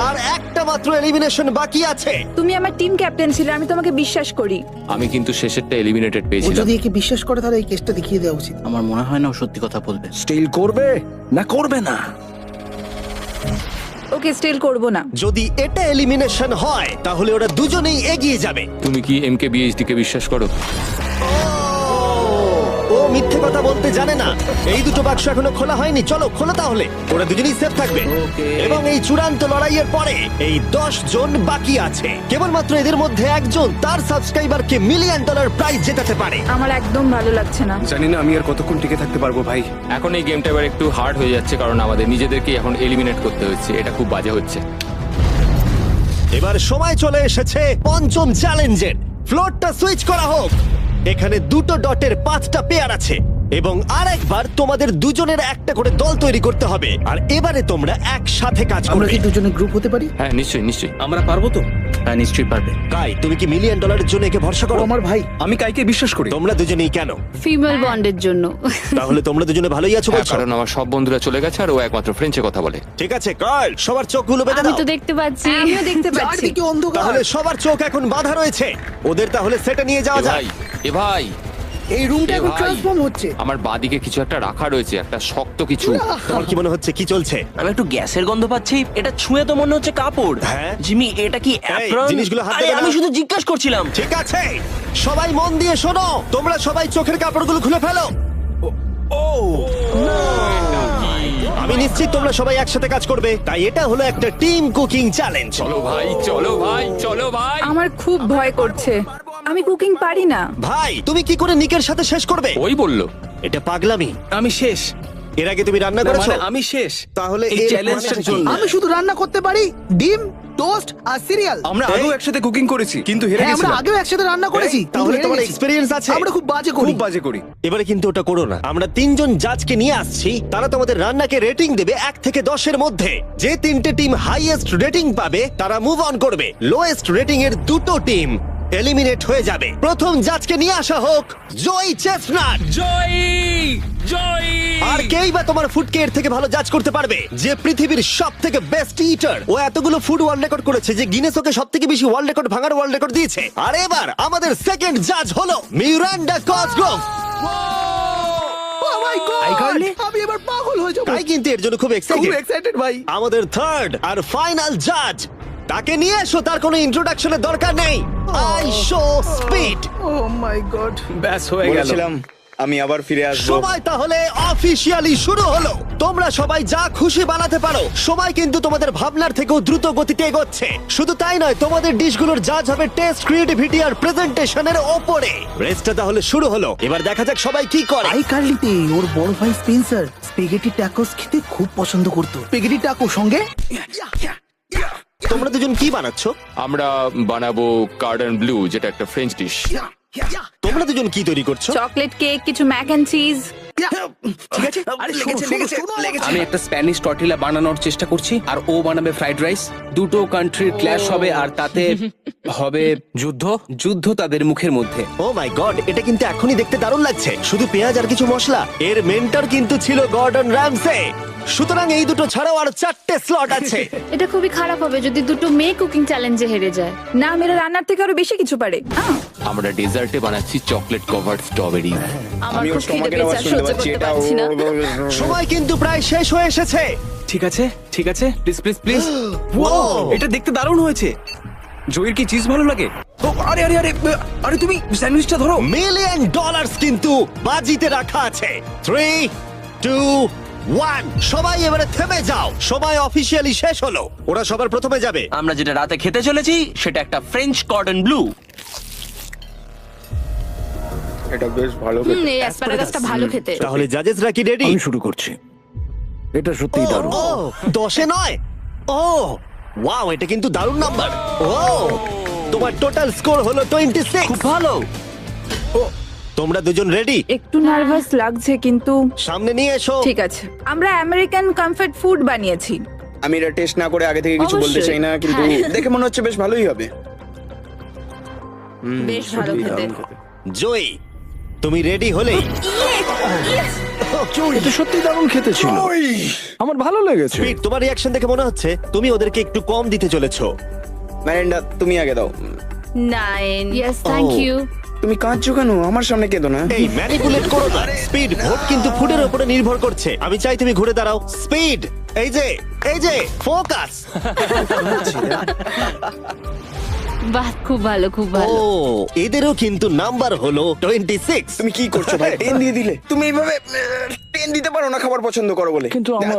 আর একটা মাত্র এলিমিনেশন বাকি আছে। তুমি আমার টিম ক্যাপ্টেন ছিলে, আমি তোমাকে বিশ্বাস করি। আমি কিন্তু শেষেরটা এলিমিনেটেড ও পেয়েছিলাম। যদি একে বিশ্বাস করে তাহলে এই কেসটা দেখিয়ে দেওয়া উচিত। আমার মনে হয় না ও সত্যি কথা বলবে। স্টিল করবে না করবে না? ওকে স্টিল করব না। যদি এটা এলিমিনেশন হয় তাহলে ওরা দুজনেই এগিয়ে যাবে। তুমি কি MKBHD কে বিশ্বাস করো? ও মিথ্যে কথা বলতে জানে না। এই দুটো বাক্স এখনো খোলা হয়নি, চলো খোলো তাহলে। ওরা দুজনেই সেফ থাকবে। এবং এই চূড়ান্ত লড়াইয়ের পরে এই 10 জন বাকি আছে। কেবলমাত্র এদের মধ্যে একজন তার সাবস্ক্রাইবারকে $1 মিলিয়ন প্রাইজ জেতাতে পারে। আমার একদম ভালো লাগছে না। জানি না আমি আর কতক্ষণ টিকে থাকতে পারবো ভাই। এখন এই গেমটা এবার একটু হার্ড হয়ে যাচ্ছে কারণ আমাদের নিজেদেরকে এখন এলিমিনেট করতে হচ্ছে। এটা খুব বাজে হচ্ছে। এবার সময় চলে এসেছে পঞ্চম চ্যালেঞ্জের। ফ্লোরটা সুইচ করা হোক। এখানে 2টো ডটের 5টা পেয়ার আছে। এবং আরেকবার তোমাদের দুজনের একটা করে দল তৈরি করতে হবে, আর এবারে তোমরা একসাথে কাজ আমরা করবে। কি দুজনে গ্রুপ হতে পারি? হ্যাঁ নিশ্চয়ই নিশ্চয়ই। আমরা পারবো তো? হ্যাঁ নিশ্চয়ই পারবে। কাই, তুমি কি $1 মিলিয়ন জন্য একে ভরসা ও করো? আমার ভাই। আমি কাইকে বিশ্বাস করি। তোমরা দুজনেই কেন? ফিমেল বন্ডের জন্য। তাহলে তোমরা দুজনে ভালোই আছো হ্যাঁ, বলছো? কারণ আমার সব বন্ধুরা চলে গেছে আর ও একমাত্র ফ্রেঞ্চে কথা বলে। ঠিক আছে কার্ল, সবার চোখগুলো বেঁধে আমি দাও। তো দেখতে পাচ্ছি। আমিও দেখতে পাচ্ছি। চারদিকে অন্ধকার। তাহলে সবার চোখ এখন বাঁধা রয়েছে, ওদের তাহলে সেটে নিয়ে যাওয়া এ যায়। ভাই, এ ভাই, এই রুমটা এ এখন ভাই। ট্রান্সফর্ম হচ্ছে। আমার বাঁদিকে কিছু একটা রাখা রয়েছে, একটা শক্ত কিছু। তোমার কি মনে হচ্ছে কি চলছে? আমি একটু গ্যাসের গন্ধ পাচ্ছি। এটা ছুঁয়ে তো মনে হচ্ছে কাপড়। হ্যাঁ। জিমি, এটা কি অ্যাপ্রন? জিনিসগুলো হাত আরে, দেবে না। আমি শুধু জিজ্ঞাসা করছিলাম। ঠিক আছে, সবাই মন দিয়ে শোনো, তোমরা সবাই চোখের কাপড়গুলো খুলে ফেলো। আমি নিশ্চিত তোমরা সবাই একসাথে কাজ করবে, তাই এটা হলো একটা টিম কুকিং চ্যালেঞ্জ। চলো ভাই, চলো ভাই, চলো ভাই। আমার খুব ভয় করছে, আমি কুকিং পারি না। ভাই, তুমি কি করে নিকের সাথে শেষ করবে? ওই বললো। এটা পাগলামি। আমি শেষ। এর আগে তুমি রান্না করেছো? মানে আমি শেষ। তাহলে এই এর চ্যালেঞ্জটার মানে কি? জন্য। আমি শুধু রান্না করতে পারি ডিম, টোস্ট আর সিরিয়াল। আমরা আগেও একসাথে কুকিং করেছি কিন্তু হেরে হ্যাঁ, আমরা গেছিলাম। আগেও একসাথে রান্না করেছি। এই, তাহলে কিন্তু তোমার হেরে গেছি। এক্সপেরিয়েন্স আছে? আমরা খুব বাজে করি। খুব বাজে করি। এবারে কিন্তু ওটা করো না। আমরা 3 জন জাজকে নিয়ে আসছি, তারা তোমাদের রান্নাকে রেটিং দেবে 1 থেকে 10-এর মধ্যে। যে 3টে টিম হাইয়েস্ট রেটিং পাবে তারা মুভ অন করবে। লোয়েস্ট রেটিং এর 2টো টিম এলিমিনেট হয়ে যাবে। প্রথম জাজকে নিয়ে আসা হোক জয় চেস্টনাট। জয়ী, জয়ী। আর কেই বা তোমার ফুডকে এর থেকে ভালো জাজ করতে পারবে? যে পৃথিবীর সব থেকে বেস্ট ইটার, ও এতগুলো ফুড ওয়ার্ল্ড রেকর্ড করেছে যে গিনেস ওকে সব থেকে বেশি ওয়ার্ল্ড রেকর্ড ভাঙার ওয়ার্ল্ড রেকর্ড দিয়েছে। আর এবার আমাদের সেকেন্ড জাজ হলো Miranda Cosgrove. Oh my God! আমি এবার পাগল হয়ে যাবো। তাই কিন্তু এর জন্য খুব খুব এক্সাইটেড। এক্সাইটেড ভাই। আমাদের থার্ড আর ফাইনাল জাজ, তাকে নিয়ে এসো, তার কোনো ইন্ট্রোডাকশনের দরকার নেই। I show speed. Oh my god. ব্যাস হয়ে গেল। আমি আবার ফিরে আসবো। সময় তাহলে অফিসিয়ালি শুরু হলো। তোমরা সবাই যা খুশি বানাতে পারো। সময় কিন্তু তোমাদের ভাবনার থেকেও দ্রুত গতিতে এগোচ্ছে। শুধু তাই নয়, তোমাদের ডিশগুলোর জাজ হবে টেস্ট, ক্রিয়েটিভিটি আর প্রেজেন্টেশনের ওপরে। রেসটা তাহলে শুরু হলো, এবার দেখা যাক সবাই কি করে। আই কার্লিতে ওর বড় ভাই স্পেন্সার স্পেগেটি ট্যাকোস খেতে খুব পছন্দ করতো। স্পেগেটি ট্যাকো সঙ্গে তোমরা দুজন কি বানাচ্ছো? আমরা বানাবো কার্ডন ব্লু, যেটা একটা ফ্রেঞ্চ ডিশ। তোমরা দুজন কি তৈরি করছো? চকলেট কেক, কিছু ম্যাক এন্ড চিজ। ঠিক আছে। আরে লেগেছে। আমি একটা স্প্যানিশ টর্টিলা বানানোর চেষ্টা করছি আর ও বানাবে ফ্রাইড রাইস। দুটো কান্ট্রির ক্ল্যাশ হবে আর তাতে হবে যুদ্ধ তাদের মুখের মধ্যে। ও মাই গড, এটা কিন্তু এখনই দেখতে দারুণ লাগছে। শুধু পেঁয়াজ আর কিছু মশলা। এর মেন্টর কিন্তু ছিল গর্ডন র্যামসে। সুতরাং এই দুটো ছাড়াও আর 4টে স্লট আছে। এটা খুবই খারাপ হবে যদি দুটো মেয়ে কুকিং চ্যালেঞ্জে হেরে যায়। না, মেয়েরা রান্নার থেকে আরো বেশি কিছু পারে। আমরা ডেজার্টে বানাচ্ছি চকলেট কভার্ড স্ট্রবেরি। আমার খুব খিদে পেয়েছে, আর সহ্য করতে পারছি না। সময় কিন্তু প্রায় শেষ হয়ে এসেছে। ঠিক আছে, ঠিক আছে, প্লিজ প্লিজ প্লিজ। এটা দেখতে দারুণ হয়েছে। জয়ের কি চিজ ভালো লাগে? ও আরে আরে আরে আরে তুমি স্যান্ডউইচটা ধরো। $1 মিলিয়ন কিন্তু বাজিতে রাখা আছে। 3, 2, 1, সবাই এবারে থেমে যাও। সময় অফিসিয়ালি শেষ হলো। ওরা সবার প্রথমে যাবে। আমরা যেটা রাতে খেতে চলেছি সেটা একটা ফ্রেঞ্চ কর্ডন ব্লু। এটা বেশ ভালো। এই অ্যাসপারাগাসটা ভালো খেতে। তাহলে জাজেসরা কি রেডি? শুরু করছি। এটা সত্যিই দারুণ। ও 10-এ নয়। ও ওয়াও, এটা কিন্তু দারুণ নাম্বার। ও তোমার টোটাল স্কোর হলো 26। খুব ভালো। তোমরা দুজন রেডি? একটু নার্ভাস লাগছে, কিন্তু সামনে নিয়ে এসো। ঠিক আছে। আমরা আমেরিকান কমফর্ট ফুড বানিয়েছি। আমি এটা টেস্ট না করে আগে থেকে কিছু বলতে অবশ্যই। চাই না, কিন্তু দেখে মনে হচ্ছে বেশ ভালোই হবে। বেশ ভালো খেতে। জয়ী, তুমি রেডি হলেই এটা সত্যি দারুণ খেতে ছিল। আমার ভালো লেগেছে। স্পিড, তোমার রিঅ্যাকশন দেখে মনে হচ্ছে তুমি ওদেরকে একটু কম দিতে চলেছো। ম্যারেন্ডা তুমি আগে দাও। 9 ইয়েস থ্যাংক Oh. ইউ। তুমি কাঁদছো কেন? আমার সামনে কেঁদো না। এই ম্যানিপুলেট করো না। স্পিড, ভোট কিন্তু ফুডের উপরে নির্ভর করছে। আমি চাই তুমি ঘুরে দাঁড়াও। স্পিড, এই যে ফোকাস। বাহ, খুব ভালো, খুব ও ভালো। এদেরও কিন্তু নাম্বার হলো 26। তুমি কি করছো ভাই? 10 দিয়ে দিলে। তুমি এইভাবে 10 দিতে পারো না খাবার পছন্দ করো বলে। কিন্তু আমার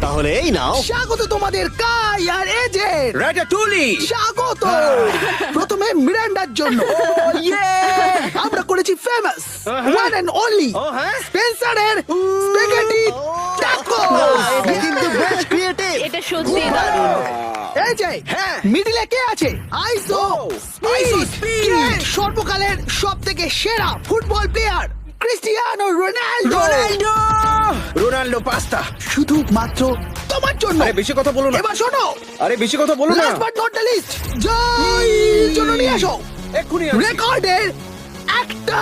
তাহলে এই নাও। স্বাগত তোমাদের কাই আর এজে। রাটাটুলি। স্বাগত। প্রথমে মিরান্ডার জন্য আমরা করেছি ফেমাস ওয়ান এন্ড অনলি স্পেন্সারের স্পেগেটি ট্যাকো। এটা কিন্তু বেশ ক্রিয়েটিভ। এটা সত্যি দারুণ। এই যে মিডিলে কে আছে? আইসো স্পিড, সর্বকালের সবথেকে সেরা football player. Cristiano Ronaldo. Ronaldo pasta. শুধুমাত্র তোমার জন্য। আরে বেশি কথা বলো না। এবার শোনো, আরে বেশি কথা বলো না। Last but not the least, Joy জন্য নিয়ে আসো এক্ষুনি রেকর্ডের একটা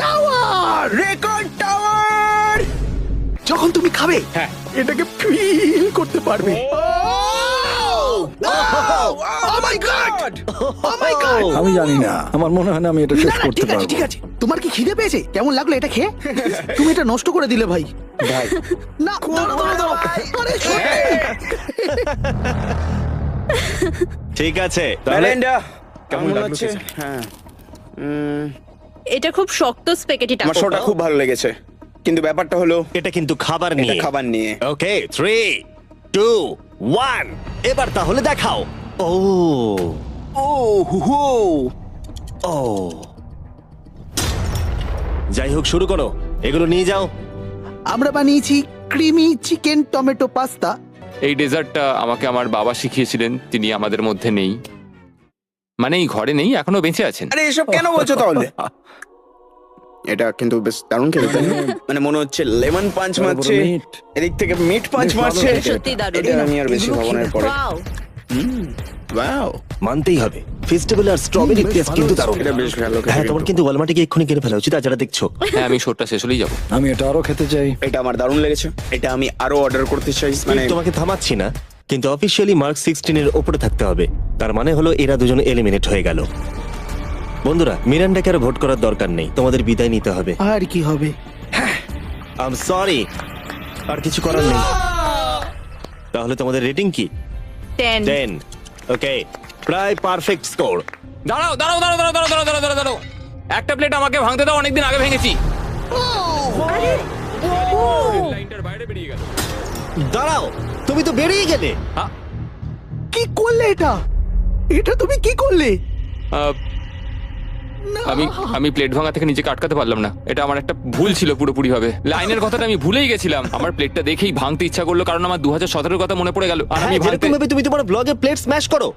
টাওয়ার। Record tower. যখন তুমি খাবে হ্যাঁ। এটাকে ফিল করতে পারবে। Oh my God! Oh my God! আমি জানি না, আমার মনে হয় না আমি এটা শেষ করতে ঠিক আছে পারবো। ঠিক আছে, তোমার কি খিদে পেয়েছে? কেমন লাগলো এটা খেয়ে? তুমি এটা নষ্ট করে দিলে ভাই। ভাই না, দাঁড়াও। আরে সত্যি। ঠিক আছে ম্যালেন্ডা কেমন কেমন লাগলো লাগছে? খেতে? হ্যাঁ, এটা খুব শক্ত স্পেগেটি আমার শোটা খুব ভালো লেগেছে, কিন্তু ব্যাপারটা হলো এটা কিন্তু খাবার এটা নিয়ে। খাবার নিয়ে। ওকে 3 2 1 এবার তাহলে দেখাও। ও ও হু হু। ও যাই হোক, শুরু করো, এগুলো নিয়ে যাও। আমরা বানিয়েছি ক্রিমি চিকেন টমেটো পাস্তা। এই ডেজার্টটা আমাকে আমার বাবা শিখিয়েছিলেন, তিনি আমাদের মধ্যে নেই, মানে এই ঘরে নেই, এখনো বেঁচে আছেন। আরে এসব কেন বলছো তাহলে? এটা কিন্তু বেশ দারুণ খেতে, তাই না? মানে মনে হচ্ছে লেমন পাঞ্চ মারছে, মিট। এদিক থেকে মিট পাঞ্চ বেশ ভালো মারছে। খেতে। সত্যি দারুণ। এটা আমি আর বেশি ভাবনার পরে। ওয়াও, ওয়াও, মানতেই হবে, ফেস্টিভ্যাল আর স্ট্রবেরি বেশ টেস্ট ভালো কিন্তু হয়েছে। দারুণ। এটা বেশ ভালো খেতে হ্যাঁ, তোমার কিন্তু। কিন্তু ওয়ালমার্টে গিয়ে এক্ষুনি কিনে ফেলা উচিত, আর যারা দেখছো। হ্যাঁ, আমি শোটা শেষ হলেই যাবো। আমি এটা আরো খেতে চাই। এটা আমার দারুণ লেগেছে, এটা আমি আরো অর্ডার করতে চাই। মানে তোমাকে থামাচ্ছি না, কিন্তু অফিসিয়ালি মার্ক 16 এর উপরে থাকতে হবে। তার মানে হলো এরা দুজন এলিমিনেট হয়ে গেল। বন্ধুরা, মিরান্ডাকে আর ভোট করার দরকার নেই, তোমাদের বিদায় নিতে হবে। আর কি হবে? আই এম সরি, আর কিছু করার নেই। তাহলে তোমাদের রেটিং কি? 10। 10। ওকে, প্রায় পারফেক্ট স্কোর। দাঁড়াও দাঁড়াও দাঁড়াও দাঁড়াও দাঁড়াও দাঁড়াও দাঁড়াও দাঁড়াও, একটা প্লেট আমাকে ভাঙতে দাও, অনেকদিন আগে ভেঙেছি। লাইনটার বাইরে বেরিয়ে গেল। দাঁড়াও, তুমি তো বেরিয়ে গেলে। কি করলে এটা? এটা তুমি কি করলে? আহ, আমি প্লেট ভাঙা থেকে নিজেকে আটকাতে পারলাম না, এটা আমার একটা ভুল ছিল পুরোপুরি ভাবে। লাইনের কথাটা আমি ভুলেই গেছিলাম, আমার প্লেটটা দেখেই ভাঙতে ইচ্ছা করলো, কারণ আমার 2017 কথা মনে পড়ে গেল। আর হ্যাঁ, আমি ভাঙতে যেরকম ভাবে তুমি তোমার ব্লগে প্লেট স্ম্যাশ করো।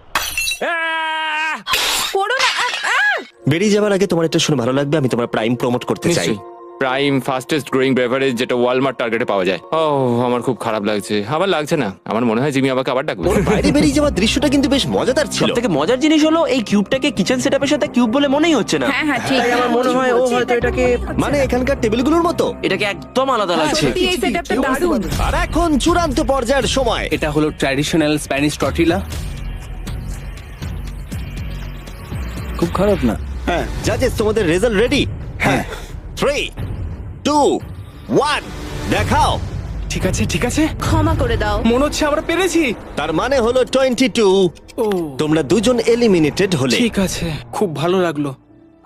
করো না। বেরিয়ে যাবার আগে তোমার এটা শুনে ভালো লাগবে, আমি তোমার প্রাইম প্রমোট করতে চাই। প্রাইম ফাস্টেস্ট গ্রোয়িং বেভারেজ, যেটা ওয়ালমার্ট টার্গেটে পাওয়া যায়। ও আমার খুব খারাপ লাগছে। আবার লাগছে না, আমার মনে হয় জিমি আমাকে আবার ডাকবে। ওর বাইরে বেরিয়ে যাওয়ার দৃশ্যটা কিন্তু বেশ মজাদার ছিল। সবথেকে মজার জিনিস হলো এই কিউবটাকে কিচেন সেটআপের সাথে কিউব বলে মনেই হচ্ছে না। হ্যাঁ হ্যাঁ, ঠিক। তাই আমার মনে হয় ও হয়তো এটাকে মানে এখানকার টেবিলগুলোর মতো। এটাকে একদম আলাদা লাগছে। সত্যি এই সেটআপটা দারুণ। আর এখন চূড়ান্ত পর্যায়ের সময়। এটা হলো ট্র্যাডিশনাল স্প্যানিশ টর্টিলা। খুব খারাপ না। হ্যাঁ, জাজেস, তোমাদের রেজাল্ট রেডি? হ্যাঁ। 3 2 1 দেখাও। ঠিক আছে ঠিক আছে, ক্ষমা করে দাও। মনে হচ্ছে আমরা পেরেছি। তার মানে হলো 22। ও তোমরা দুজন এলিমিনেটেড হলে। ঠিক আছে, খুব ভালো লাগলো।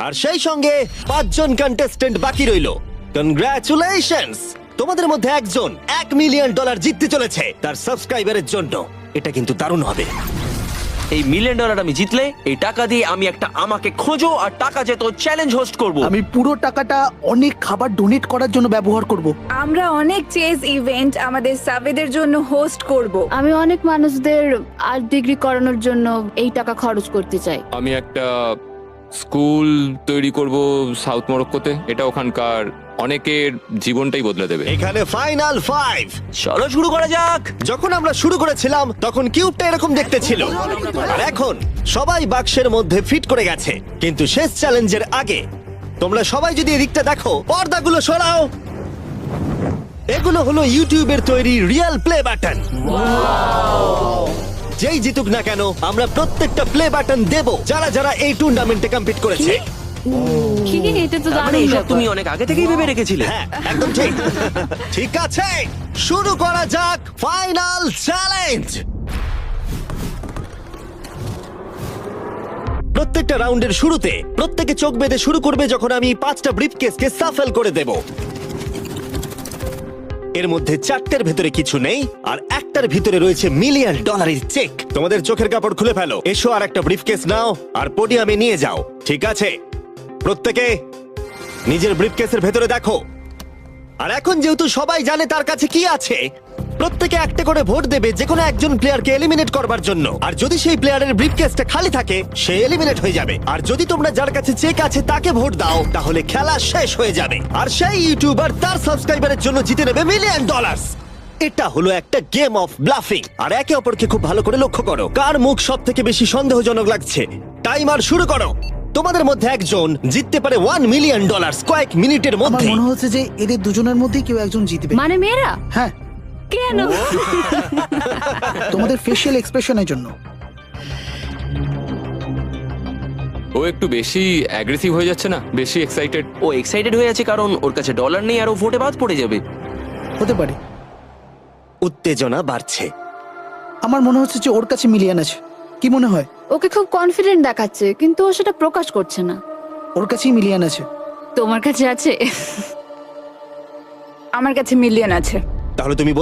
আর সেই সঙ্গে 5 জন কন্টেস্টেন্ট বাকি রইলো। কনগ্রাচুলেশনস, তোমাদের মধ্যে একজন $1 মিলিয়ন জিততে চলেছে তার সাবস্ক্রাইবারের জন্য। এটা কিন্তু দারুণ হবে। এই $1 মিলিয়ন আমি জিতলে এই টাকা দিয়ে আমি একটা আমাকে খোঁজো আর টাকা যেত চ্যালেঞ্জ হোস্ট করব। আমি পুরো টাকাটা অনেক খাবার ডোনেট করার জন্য ব্যবহার করব। আমরা অনেক চেজ ইভেন্ট আমাদের সাবেদের জন্য হোস্ট করব। আমি অনেক মানুষদের আর্ট ডিগ্রি করানোর জন্য এই টাকা খরচ করতে চাই। আমি একটা স্কুল তৈরি করব সাউথ মরক্কোতে, এটা ওখানকার অনেকের জীবনটাই বদলে দেবে। এখানে ফাইনাল 5। চলো শুরু করা যাক। যখন আমরা শুরু করেছিলাম তখন কিউবটা এরকম দেখতে ছিল, আর এখন সবাই বাক্সের মধ্যে ফিট করে গেছে। কিন্তু শেষ চ্যালেঞ্জের আগে তোমরা সবাই যদি এদিকটা দেখো, পর্দাগুলো সরাও। এগুলো হলো ইউটিউবের তৈরি রিয়েল প্লে বাটন। যেই জিতুক না কেন, আমরা প্রত্যেকটা প্লে বাটন দেব যারা যারা এই টুর্নামেন্টে কম্পিট করেছে। কি এটা তো মানে দারুণ এসব ব্যাপার। তুমি অনেক আগে থেকেই ভেবে রেখেছিলে। হ্যাঁ, একদম ঠিক। ঠিক আছে, শুরু করা যাক ফাইনাল চ্যালেঞ্জ। প্রত্যেকটা রাউন্ডের শুরুতে প্রত্যেকে চোখ বেঁধে শুরু করবে যখন আমি 5টা ব্রিফকেসকে সাফল করে দেব। এর মধ্যে 4টের ভেতরে কিছু নেই, আর একটার ভিতরে রয়েছে $1 মিলিয়ন চেক। তোমাদের চোখের কাপড় খুলে ফেলো, এসো আর একটা ব্রিফকেস নাও আর পোডিয়ামে নিয়ে যাও। ঠিক আছে, প্রত্যেকে নিজের ব্রিফকেসের ভেতরে দেখো। আর এখন যেহেতু সবাই জানে তার কাছে কি আছে, প্রত্যেকে একটা করে ভোট দেবে যে কোনো একজন প্লেয়ারকে এলিমিনেট করবার জন্য। আর যদি সেই প্লেয়ারের ব্রিফকেসটা খালি থাকে সে এলিমিনেট হয়ে যাবে। আর যদি তোমরা যার কাছে চেক আছে তাকে ভোট দাও তাহলে খেলা শেষ হয়ে যাবে। আর সেই ইউটিউবার তার সাবস্ক্রাইবারের জন্য জিতে নেবে $1 মিলিয়ন। এটা হলো একটা গেম অফ ব্লাফিং। আর একে অপরকে খুব ভালো করে লক্ষ্য করো কার মুখ সব থেকে বেশি সন্দেহজনক লাগছে। টাইমার শুরু করো। তোমাদের মধ্যে একজন জিততে পারে $1 মিলিয়ন কয়েক মিনিটের আমার মধ্যে। মনে হচ্ছে যে এদের দুজনের মধ্যেই কেউ একজন জিতবে। মানে মেয়েরা হ্যাঁ, কেন? তোমাদের ফেশিয়াল এক্সপ্রেশনের জন্য। ও একটু বেশি অ্যাগ্রেসিভ হয়ে যাচ্ছে না, বেশি এক্সাইটেড। ও এক্সাইটেড হয়ে আছে কারণ ওর কাছে ডলার নেই আর ও ভোটে বাদ পড়ে যাবে। হতে পারে। উত্তেজনা বাড়ছে। আমার মনে হচ্ছে যে ওর কাছে মিলিয়ন আছে। কি মনে হয়? ওকে খুব কনফিডেন্ট দেখাচ্ছে কিন্তু ও সেটা প্রকাশ করছে না। ওর কাছেই মিলিয়ন আছে। তোমার কাছে আছে? আমার কাছে মিলিয়ন আছে। তাহলে তুমি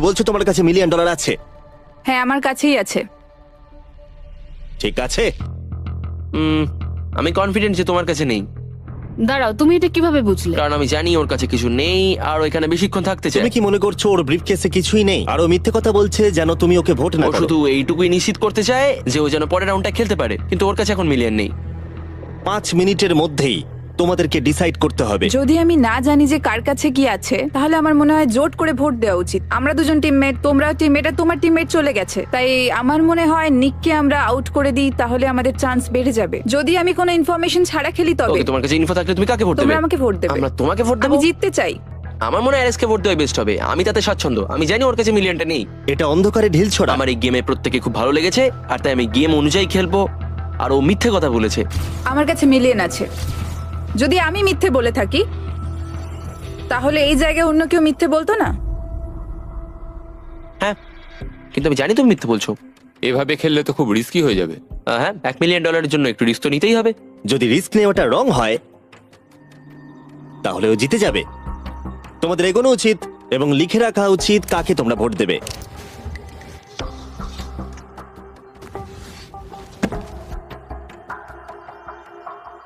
বলছো তোমার কাছে $1 মিলিয়ন আছে? হ্যাঁ, আমার কাছেই আছে। ঠিক আছে। আমি কনফিডেন্ট যে তোমার কাছে নেই, দাঁড়াও, তুমি এটা কিভাবে বুঝলে? কারণ আমি জানি ওর কাছে কিছু নেই আর ও এখানে বেশিক্ষণ থাকতে চায়। তুমি কি মনে করছো ওর ব্রিফকেসে কিছুই নেই আর ও মিথ্যে কথা বলছে যেন তুমি ওকে ভোট না ও করো? শুধু এইটুকুই নিশ্চিত করতে চায় যে ও যেন পরের রাউন্ডটা খেলতে পারে, কিন্তু ওর কাছে এখন মিলিয়ন নেই। 5 মিনিটের মধ্যেই তোমাদেরকে ডিসাইড করতে হবে। যদি আমি না জানি যে কার কাছে কি আছে তাহলে আমার মনে হয় জোট করে ভোট দেওয়া উচিত। আমরা দুজন টিমমেট, তোমরাও টিমমেট, আর তোমার টিমমেট চলে গেছে, তাই আমার মনে হয় নিককে আমরা আউট করে দিই, তাহলে আমাদের চান্স বেড়ে যাবে। যদি আমি কোনো ইনফরমেশন ছাড়া খেলি তবে। ওকে, তোমার কাছে ইনফো থাকলে তুমি কাকে ভোট দেবে? তোমরা আমাকে ভোট দেবে। আমরা তোমাকে ভোট দেব? আমি জিততে চাই। আমার মনে হয় আরএসকে ভোট দেওয়া বেস্ট হবে। আমি তাতে স্বাচ্ছন্দ্য। আমি জানি ওর কাছে মিলিয়নটা নেই। এটা অন্ধকারে ঢিল ছোড়া। আমার এই গেমে প্রত্যেকে খুব ভালো লেগেছে আর তাই আমি গেম অনুযায়ী খেলবো। আর ও মিথ্যে কথা বলেছে। আমার কাছে মিলিয়ন আছে। যদি আমি মিথ্যে বলে থাকি তাহলে এই জায়গায় অন্য কেউ মিথ্যে বলতো না। হ্যাঁ, কিন্তু আমি জানি তুমি মিথ্যে বলছো। এভাবে খেললে তো খুব রিস্কি হয়ে যাবে। হ্যাঁ, $1 মিলিয়ন জন্য একটু রিস্ক তো নিতেই হবে। যদি রিস্ক নেওয়াটা রং হয় তাহলে ও জিতে যাবে। তোমাদের এগোনো উচিত এবং লিখে রাখা উচিত কাকে তোমরা ভোট দেবে।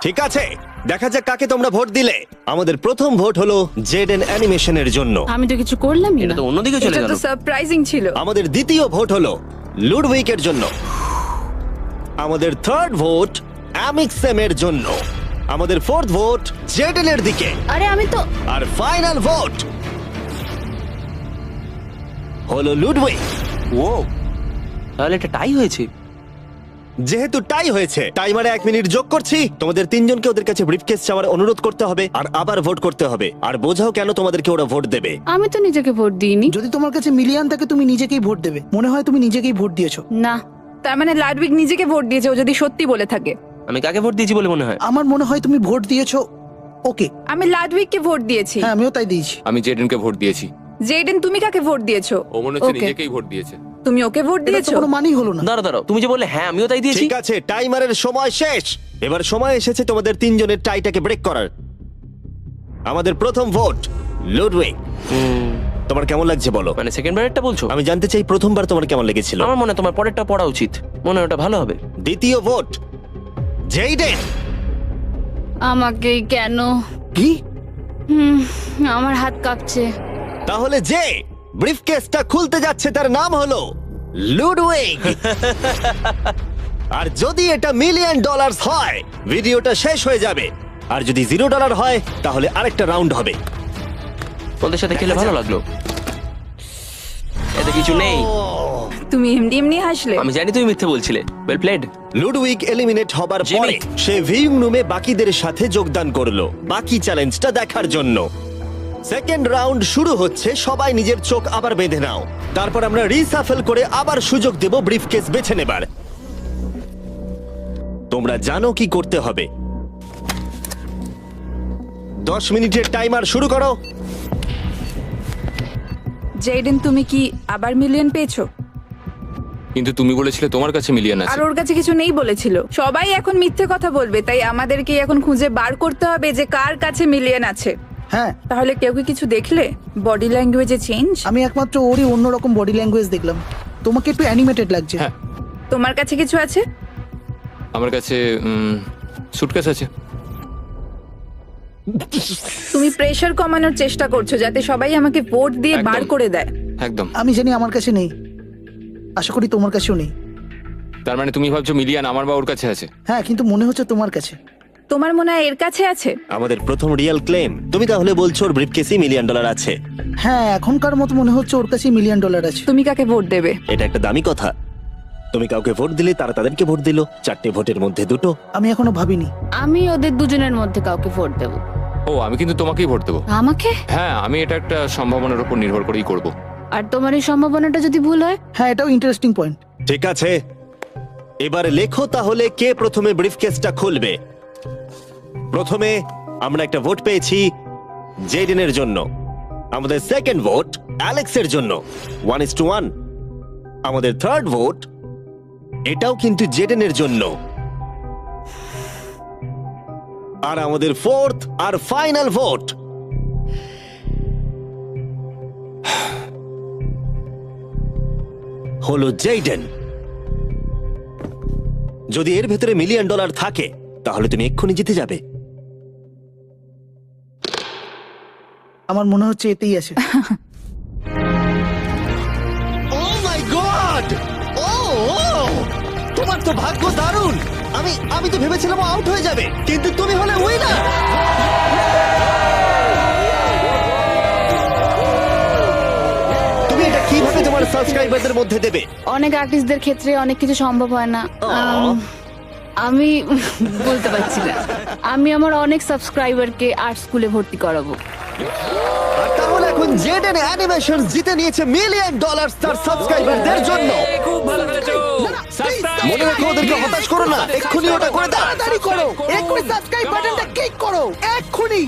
ঠিক আছে, দেখা যাক কাকে তোমরা ভোট দিলে। আমাদের প্রথম ভোট হলো জেডেন অ্যানিমেশনের জন্য। আমি তো কিছু করলামই এটা না। তো অন্যদিকে চলে এটা গেল। তো সারপ্রাইজিং ছিল। আমাদের দ্বিতীয় ভোট হলো লুডউইকের জন্য। আমাদের থার্ড ভোট অ্যামিক্সেমের জন্য। আমাদের ফোর্থ ভোট জেডেনের দিকে। আরে আমি তো আর ফাইনাল ভোট হলো লুডউইক। ও, তাহলে এটা টাই হয়েছে। যেহেতু টাই হয়েছে, টাইমারে 1 মিনিট যোগ করছি। তোমাদের তিনজনকে ওদের কাছে ব্রিফকেস চাওয়ার অনুরোধ করতে হবে আর আবার ভোট করতে হবে। আর বোঝাও কেন তোমাদেরকে ওরা ভোট দেবে। আমি তো নিজেকে ভোট দিইনি। যদি তোমার কাছে মিলিয়ন থাকে তুমি নিজেকেই ভোট দেবে। মনে হয় তুমি নিজেকেই ভোট দিয়েছো। না, তার মানে লাডউইক নিজেকে ভোট দিয়েছে, ও যদি সত্যি বলে থাকে। আমি কাকে ভোট দিয়েছি বলে মনে হয়? আমার মনে হয় তুমি ভোট দিয়েছো ওকে। আমি লাডউইককে ভোট দিয়েছি। হ্যাঁ, আমিও তাই দিয়েছি। আমি জেডেনকে ভোট দিয়েছি। জেডেন, তুমি কাকে ভোট দিয়েছো? ও মনে হচ্ছে ওকে। নিজেকেই ভোট দিয়েছে। তুমি ওকে ভোট এটা তো দিয়েছো? কোনো মানেই হলো না। দাঁড়াও, তুমি যে বললে হ্যাঁ আমিও তাই দিয়েছি। ঠিক আছে, টাইমারের সময় শেষ। এবার সময় এসেছে তোমাদের তিনজনের টাইটাকে ব্রেক করার। আমাদের প্রথম ভোট লুডউইক। তোমার কেমন লাগছে বলো? মানে সেকেন্ড বারেরটা বলছো? আমি জানতে চাই প্রথমবার তোমার কেমন লেগেছিল। আমার মনে হয় তোমার পরেরটা পড়া উচিত। মনে হয় ওটা ভালো হবে। দ্বিতীয় ভোট জেইডেন। আমাকেই কেন? কি? আমার হাত কাঁপছে। তাহলে যে ব্রিফকেসটা খুলতে যাচ্ছে তার নাম হলো লুডউইক। আর যদি এটা $1 মিলিয়ন হয় ভিডিওটা শেষ হয়ে যাবে। আর যদি $0 হয় তাহলে আরেকটা রাউন্ড হবে। ওদের সাথে খেলে ভালো লাগলো। এতে কিছু নেই। তুমি এমনি এমনি হাসলে। আমি জানি তুমি মিথ্যে বলছিলে। Well played. লুডউইক এলিমিনেট হবার জিমি। পরে সে ভিউইং রুমে বাকিদের সাথে যোগদান করলো বাকি চ্যালেঞ্জটা দেখার জন্য। সেকেন্ড রাউন্ড শুরু হচ্ছে। সবাই নিজের চোখ আবার বেঁধে নাও। তারপর আমরা রিসাফেল করে আবার সুযোগ দেব ব্রিফকেস বেছে নেবার। তোমরা জানো কি করতে হবে। 10 মিনিটের টাইমার শুরু করো। জেডেন, তুমি কি আবার মিলিয়ন পেয়েছো? কিন্তু তুমি বলেছিলে তোমার কাছে মিলিয়ন আর আছে। ওর কাছে কিছু নেই বলেছিল। সবাই এখন মিথ্যে কথা বলবে, তাই আমাদেরকে এখন খুঁজে বার করতে হবে যে কার কাছে মিলিয়ন আছে। হ্যাঁ, তাহলে কেউ কি কিছু দেখলে? বডি ল্যাঙ্গুয়েজে চেঞ্জ? আমি একমাত্র ওরই অন্যরকম বডি ল্যাঙ্গুয়েজ দেখলাম। তোমাকে একটু অ্যানিমেটেড লাগছে। হ্যাঁ। তোমার কাছে কিছু আছে? আমার কাছে সুটকেস আছে। তুমি প্রেশার কমানোর চেষ্টা করছো যাতে সবাই আমাকে ভোট দিয়ে বার একদম। করে দেয়। একদম। আমি জানি আমার কাছে নেই, আশা করি তোমার কাছেও নেই। তার মানে তুমি ভাবছো মিলিয়ন আমার বা ওর কাছে আছে? হ্যাঁ, কিন্তু মনে হচ্ছে তোমার কাছে। তোমার মনে হয় এর কাছে আছে? আমাদের প্রথম রিয়েল ক্লেম। তুমি তাহলে বলছো ওর ব্রিফকেসে $1 মিলিয়ন আছে? হ্যাঁ, এখনকার মতো মনে হচ্ছে ওর কাছে $1 মিলিয়ন আছে। তুমি কাকে ভোট দেবে? এটা একটা দামি কথা। তুমি কাউকে ভোট দিলে তারা তাদেরকে ভোট দিল, 4টে ভোটের মধ্যে 2টো। আমি এখনো ভাবিনি। আমি ওদের দুজনের মধ্যে কাউকে ভোট দেবো। ও, আমি কিন্তু তোমাকেই ভোট দেবো। আমাকে? হ্যাঁ, আমি এটা একটা সম্ভাবনার উপর নির্ভর করেই করব। আর তোমার এই সম্ভাবনাটা যদি ভুল হয়? হ্যাঁ, এটাও ইন্টারেস্টিং পয়েন্ট। ঠিক আছে, এবার লেখো তাহলে কে প্রথমে ব্রিফকেসটা খুলবে। প্রথমে আমরা একটা ভোট পেয়েছি জেডেনের জন্য। আমাদের সেকেন্ড ভোট অ্যালেক্সের জন্য, 1:1। আমাদের থার্ড ভোট এটাও কিন্তু জেডেনের জন্য। আর আমাদের ফোর্থ আর ফাইনাল ভোট হলো জেডেন। যদি এর ভেতরে $1 মিলিয়ন থাকে তাহলে তুমি এক্ষুনি জিতে যাবে। আমার মনে হচ্ছে এতেই আছে। ও মাই গড! ও তোমার তো ভাগ্য দারুণ। আমি তো ভেবেছিলাম আউট হয়ে যাবে, কিন্তু তুমি হলে উইনার। তুমি এটা কিভাবে তোমার সাবস্ক্রাইবারদের মধ্যে দেবে? অনেক আর্টিস্টদের ক্ষেত্রে অনেক কিছু সম্ভব হয় না। আমি বলতে পারছি না। আমি আমার অনেক সাবস্ক্রাইবারকে আর্ট স্কুলে ভর্তি করাবো। আর তাহলে এখন জেডেন অ্যানিমেশন জিতে নিয়েছে $1 মিলিয়ন তার সাবস্ক্রাইবারদের জন্য। খুব ভালো খেলেছো। মনে রাখো, ওদেরকে হতাশ করো না, এক্ষুনি ওটা করে দাও। তাড়াতাড়ি করো, এক্ষুনি সাবস্ক্রাইব বাটনটা ক্লিক করো, এক্ষুনি।